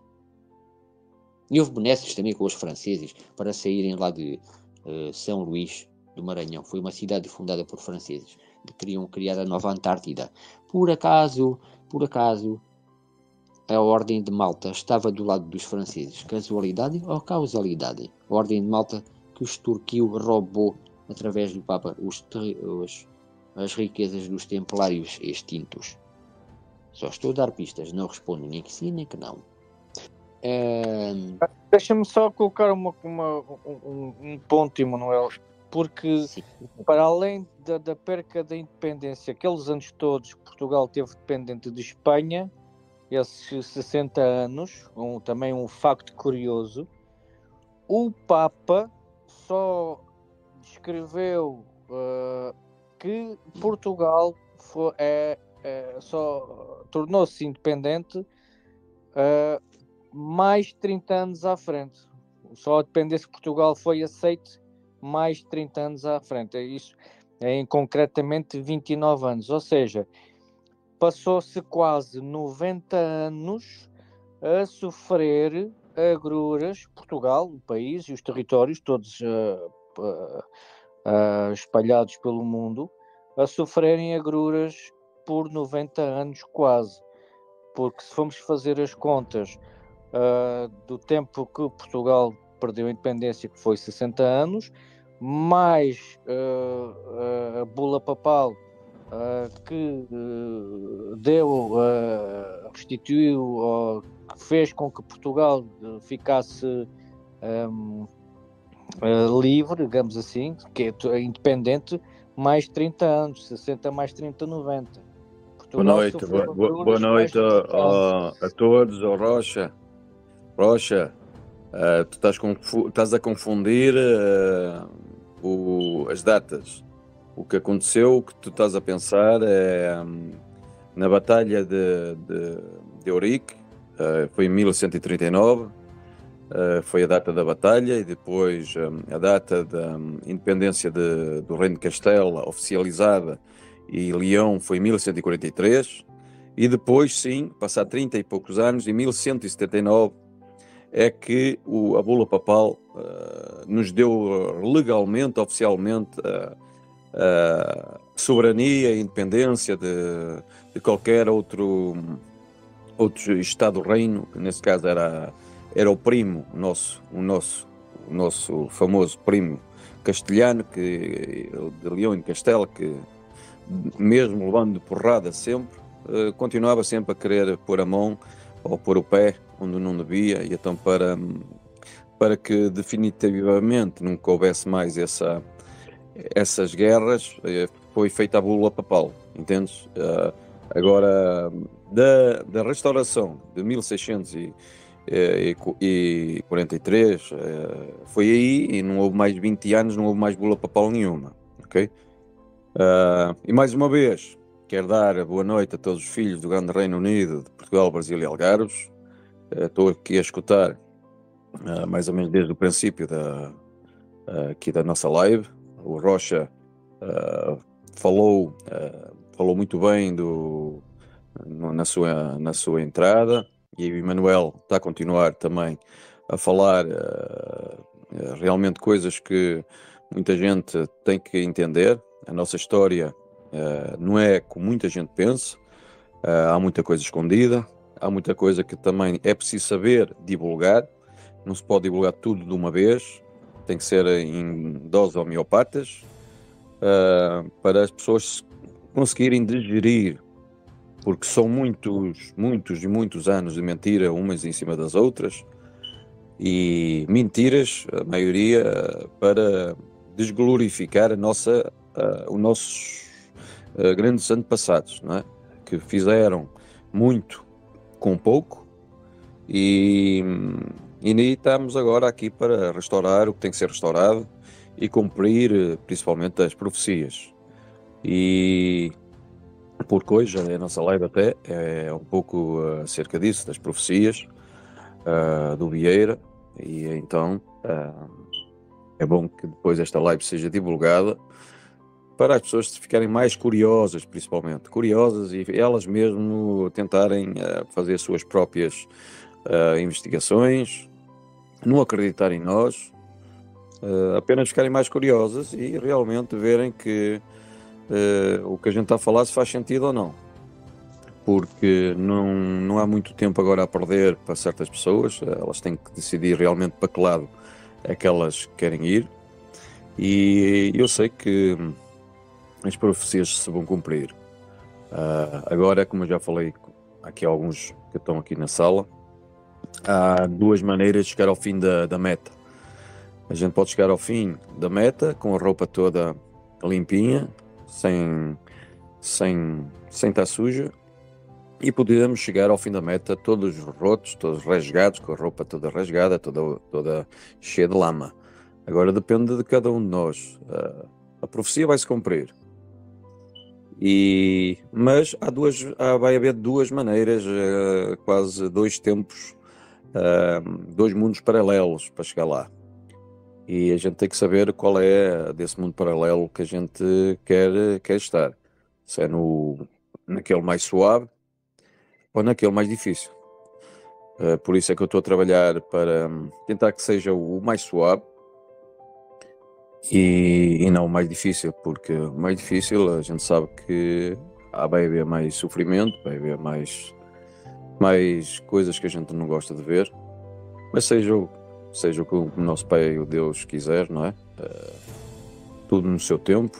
E houve benesses também com os franceses para saírem lá de São Luís do Maranhão. Foi uma cidade fundada por franceses que queriam criar a nova Antártida. Por acaso, a Ordem de Malta estava do lado dos franceses. Casualidade ou causalidade? A Ordem de Malta que os Turquio roubou através do Papa as riquezas dos templários extintos. Só estou a dar pistas, não respondo nem que sim nem que não. Deixa-me só colocar um ponto, Emanuel, porque sim, para além da perca da independência, aqueles anos todos que Portugal teve dependente de Espanha, esses 60 anos, também um facto curioso, o Papa só descreveu que Portugal só tornou-se independente mais 30 anos à frente. Só a dependência de Portugal foi aceite mais 30 anos à frente. Isso em concretamente 29 anos. Ou seja, passou-se quase 90 anos a sofrer agruras, Portugal, o país e os territórios, todos espalhados pelo mundo, a sofrerem agruras por 90 anos quase. Porque se formos fazer as contas do tempo que Portugal perdeu a independência, que foi 60 anos, mais a bula papal que restituiu, que fez com que Portugal ficasse livre, digamos assim, que é independente, mais 30 anos, 60 mais 30, 90. Portugal boa noite a todos, ao Rocha. Rocha, tu estás a confundir as datas. O que aconteceu, o que tu estás a pensar é na Batalha de Eurique, foi em 1139, foi a data da batalha, e depois a data da independência do Reino de Castela oficializada e Leão foi em 1143, e depois, sim, passado 30 e poucos anos, em 1179, é que a bula papal nos deu legalmente, oficialmente, a soberania e independência de qualquer outro Estado-reino, que nesse caso era o primo, o nosso famoso primo castelhano, de Leão e de Castela, que mesmo levando de porrada sempre, continuava sempre a querer pôr a mão ou pôr o pé onde não devia, e então para que definitivamente nunca houvesse mais essas guerras, foi feita a bula papal, entendes? Agora, da restauração de 1643, foi aí, e não houve mais 20 anos, não houve mais bula papal nenhuma, ok? E mais uma vez, quero dar boa noite a todos os filhos do grande Reino Unido, de Portugal, Brasil e Algarves. Estou aqui a escutar mais ou menos desde o princípio aqui da nossa live. O Rocha falou muito bem na sua entrada, e o Emanuel está a continuar também a falar realmente coisas que muita gente tem que entender. A nossa história não é como muita gente pensa. Há muita coisa escondida, há muita coisa que também é preciso saber divulgar. Não se pode divulgar tudo de uma vez, tem que ser em doses homeopatas, para as pessoas conseguirem digerir, porque são muitos e muitos anos de mentira, umas em cima das outras, e mentiras, a maioria, para desglorificar os nossos grandes antepassados, não é? Que fizeram muito com pouco, e estamos agora aqui para restaurar o que tem que ser restaurado e cumprir principalmente as profecias. E porque hoje a nossa live até é um pouco acerca disso, das profecias do Vieira, e então é bom que depois esta live seja divulgada para as pessoas ficarem mais curiosas, principalmente curiosas, e elas mesmo tentarem fazer suas próprias investigações, não acreditar em nós, apenas ficarem mais curiosas e realmente verem que o que a gente está a falar se faz sentido ou não, porque não há muito tempo agora a perder para certas pessoas. Elas têm que decidir realmente para que lado é que elas querem ir, e eu sei que as profecias se vão cumprir. Agora, como eu já falei aqui a alguns que estão aqui na sala, há duas maneiras de chegar ao fim da meta. A gente pode chegar ao fim da meta com a roupa toda limpinha, sem estar suja, e podemos chegar ao fim da meta todos rotos, todos rasgados, com a roupa toda rasgada, toda cheia de lama. Agora depende de cada um de nós. A profecia vai se cumprir. Mas vai haver duas maneiras, quase dois tempos, dois mundos paralelos para chegar lá. E a gente tem que saber qual é desse mundo paralelo que a gente quer estar. Se é naquele mais suave ou naquele mais difícil. Por isso é que eu estou a trabalhar para tentar que seja o mais suave e não o mais difícil, porque o mais difícil a gente sabe que vai haver mais sofrimento, vai haver mais coisas que a gente não gosta de ver, mas seja o que o nosso Pai, o Deus, quiser, não é? Tudo no seu tempo.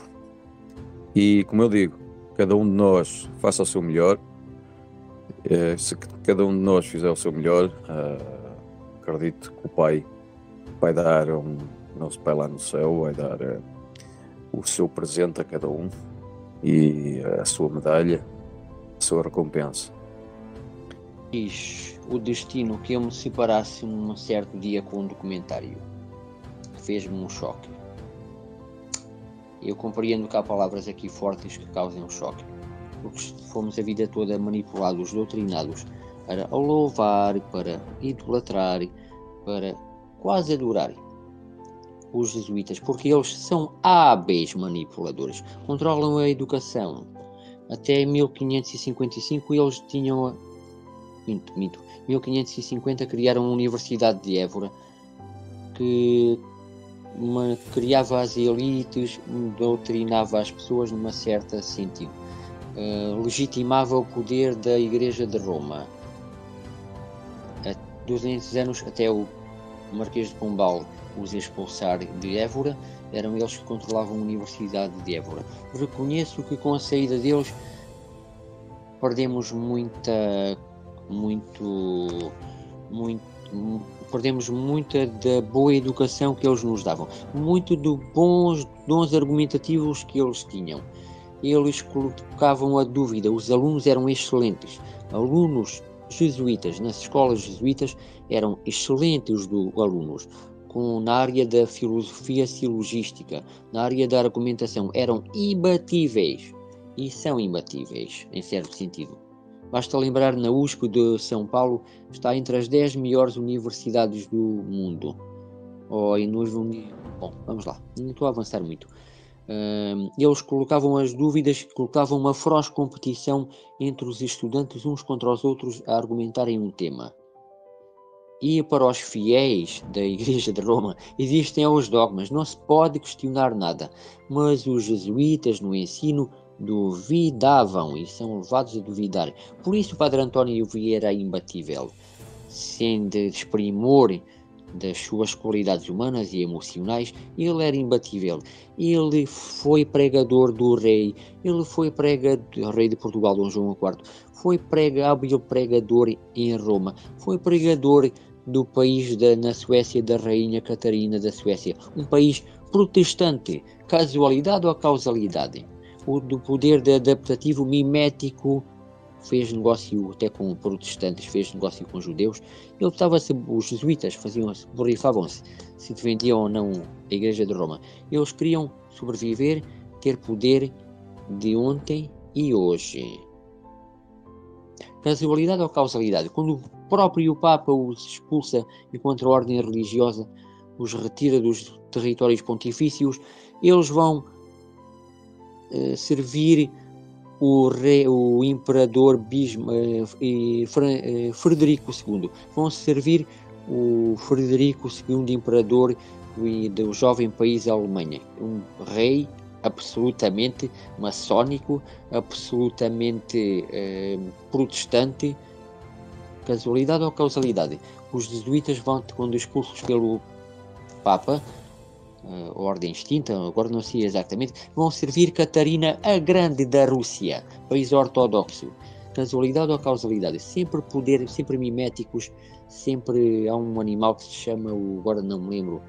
E como eu digo, cada um de nós faça o seu melhor. Se cada um de nós fizer o seu melhor, acredito que o Pai vai dar nosso Pai lá no céu vai dar o seu presente a cada um, e a sua medalha, a sua recompensa. Diz o destino que eu me separasse num certo dia com um documentário. Fez-me um choque. Eu compreendo que há palavras aqui fortes que causem um choque, porque fomos a vida toda manipulados, doutrinados para louvar, para idolatrar, para quase adorar os jesuítas, porque eles são hábeis manipuladores, controlam a educação. Até 1555 eles tinham 1550 criaram a Universidade de Évora, que criava as elites, doutrinava as pessoas numa certa sentido, legitimava o poder da Igreja de Roma. Há 200 anos até o Marquês de Pombal os expulsar de Évora, eram eles que controlavam a Universidade de Évora. Reconheço que com a saída deles perdemos perdemos muita da boa educação que eles nos davam, muito dos bons dons argumentativos que eles tinham. Eles colocavam a dúvida, os alunos eram excelentes, alunos jesuítas, nas escolas jesuítas eram excelentes alunos, na área da filosofia silogística, na área da argumentação, eram imbatíveis. e são imbatíveis, em certo sentido. Basta lembrar, na USP de São Paulo está entre as 10 melhores universidades do mundo. Bom, vamos lá, não estou a avançar muito. Eles colocavam as dúvidas, colocavam uma feroz competição entre os estudantes uns contra os outros a argumentarem um tema. E para os fiéis da Igreja de Roma existem os dogmas, não se pode questionar nada, mas os jesuítas no ensino duvidavam e são levados a duvidar. Por isso o Padre António Vieira é imbatível, sem desprimor das suas qualidades humanas e emocionais, ele era imbatível. Ele foi pregador do rei, ele foi pregador, rei de Portugal, Dom João IV, foi hábil pregador em Roma, foi pregador do país na Suécia, da Rainha Catarina da Suécia, um país protestante. Casualidade ou causalidade? O do poder adaptativo mimético, fez negócio até com protestantes, fez negócio com judeus. Os jesuítas borrifavam-se se defendiam ou não a Igreja de Roma. Eles queriam sobreviver, ter poder de ontem e hoje. Casualidade ou causalidade? Quando o próprio Papa os expulsa enquanto a ordem religiosa os retira dos territórios pontifícios, eles vão servir o imperador Frederico II. Vão servir o Frederico II, imperador do jovem país Alemanha. Um rei absolutamente maçónico, absolutamente protestante. Casualidade ou causalidade? Os jesuítas vão, quando expulsos pelo Papa, a ordem extinta, agora não sei exatamente, vão servir Catarina a Grande da Rússia, país ortodoxo. Casualidade ou causalidade? Sempre poder, sempre miméticos, sempre há um animal que se chama, agora não me lembro,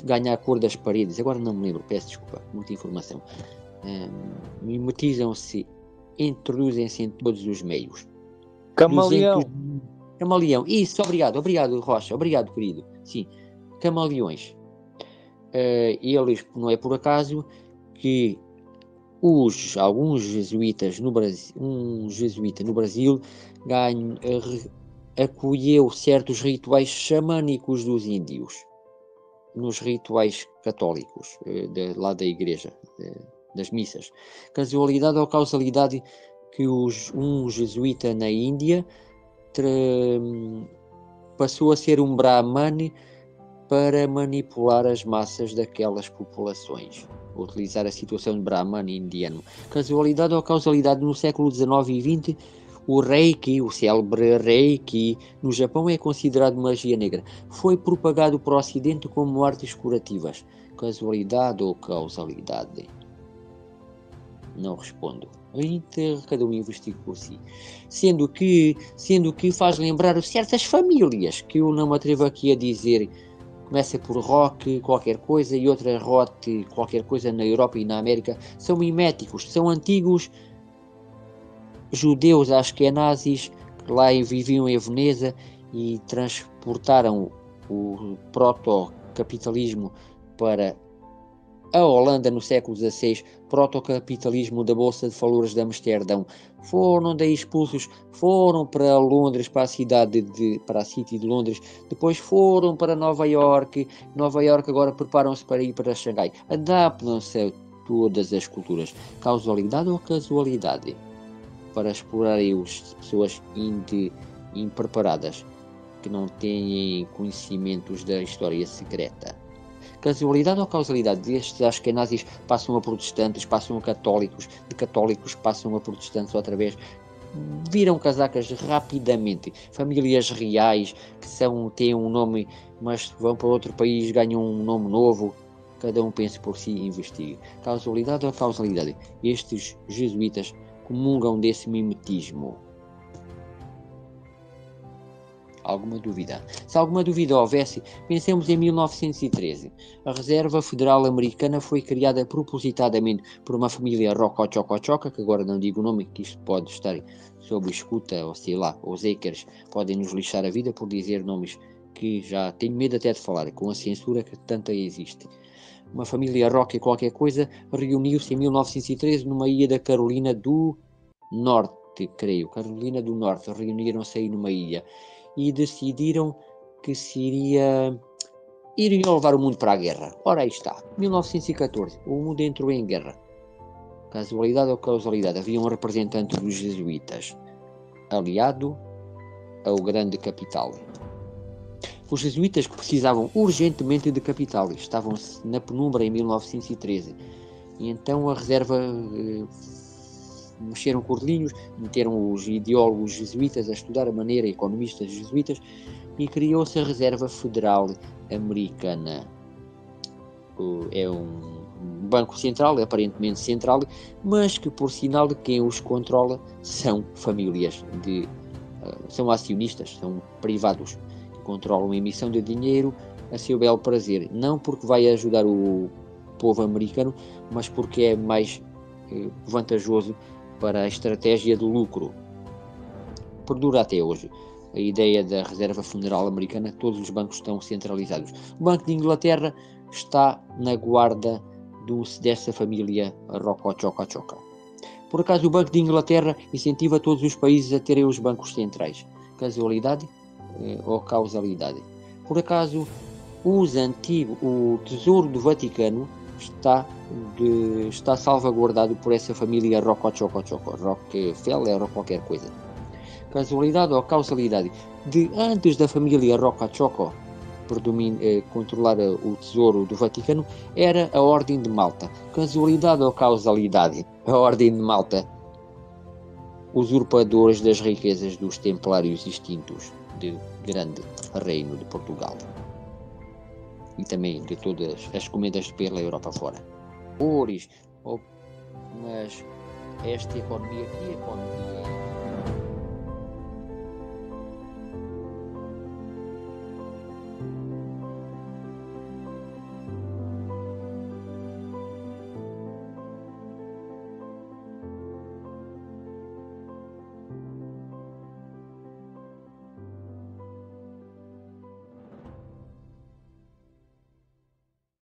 ganha a cor das paredes, agora não me lembro, peço desculpa, muita informação. Mimetizam-se, introduzem-se em todos os meios. Camaleão. Camaleão, isso, obrigado Rocha, obrigado querido. Sim, camaleões. Eles, não é por acaso que alguns jesuítas no Brasil, um jesuíta no Brasil acolheu certos rituais xamânicos dos índios nos rituais católicos lá da igreja, das missas. Casualidade ou causalidade que um jesuíta na Índia passou a ser um brahmane para manipular as massas daquelas populações, utilizar a situação de brahmane indiano. Casualidade ou causalidade? No século XIX e XX, o Reiki, o célebre Reiki, no Japão é considerado magia negra. Foi propagado para o Ocidente como artes curativas. Casualidade ou causalidade? Não respondo. Cada um investiga por si. Sendo que faz lembrar certas famílias, que eu não me atrevo aqui a dizer. Começa por rock, qualquer coisa, e outra rock, qualquer coisa na Europa e na América. São miméticos, são antigos judeus askenazis que lá viviam em Veneza e transportaram o proto-capitalismo para a Holanda no século XVI, proto-capitalismo da Bolsa de Valores de Amsterdão. Foram daí expulsos, foram para Londres, para a City de Londres, depois foram para Nova York agora preparam-se para ir para Xangai. Adaptam-se a todas as culturas. Causalidade ou casualidade? Para explorarem as pessoas impreparadas, que não têm conhecimentos da história secreta. Casualidade ou causalidade? Destes askenazis passam a protestantes, passam a católicos, de católicos passam a protestantes outra vez, viram casacas rapidamente. Famílias reais que têm um nome, mas vão para outro país, ganham um nome novo. Cada um pensa por si e investiga. Causalidade ou causalidade? Estes jesuítas comungam desse mimetismo. Alguma dúvida? Se alguma dúvida houvesse, pensemos em 1913. A Reserva Federal Americana foi criada propositadamente por uma família Rocochocochoca, que agora não digo o nome, que isto pode estar sob escuta, ou sei lá, os hackers podem nos lixar a vida por dizer nomes que já tenho medo até de falar, com a censura que tanta existe. uma família Roque qualquer coisa, reuniu-se em 1913 numa ilha da Carolina do Norte, creio. Carolina do Norte, reuniram-se aí numa ilha e decidiram que iriam levar o mundo para a guerra. Ora, aí está. 1914, o mundo entrou em guerra. Casualidade ou causalidade? Havia um representante dos jesuítas aliado ao grande capital. Os jesuítas precisavam urgentemente de capital. Estavam na penumbra em 1913. E então a reserva mexeram cordelinhos, meteram os ideólogos jesuítas a estudar a maneira, economistas jesuítas, e criou-se a Reserva Federal Americana. É um banco central, aparentemente central, mas que, por sinal, de quem os controla são famílias, são acionistas, são privados, que controlam a emissão de dinheiro a seu belo prazer. Não porque vai ajudar o povo americano, mas porque é mais vantajoso para a estratégia de lucro. Perdura até hoje a ideia da Reserva Federal Americana. Todos os bancos estão centralizados. O Banco de Inglaterra está na guarda dessa família Rocochocachoca. Por acaso, o Banco de Inglaterra incentiva todos os países a terem os bancos centrais. Casualidade ou causalidade? Por acaso, o Tesouro do Vaticano está salvaguardado por essa família Rocochocachoca, Rockefeller ou qualquer coisa. Casualidade ou causalidade? Antes da família Rocachoco controlar o Tesouro do Vaticano, era a Ordem de Malta. Casualidade ou causalidade? A Ordem de Malta, usurpadores das riquezas dos templários extintos do grande reino de Portugal e também de todas as comendas pela Europa fora. Mas esta economia aqui é economia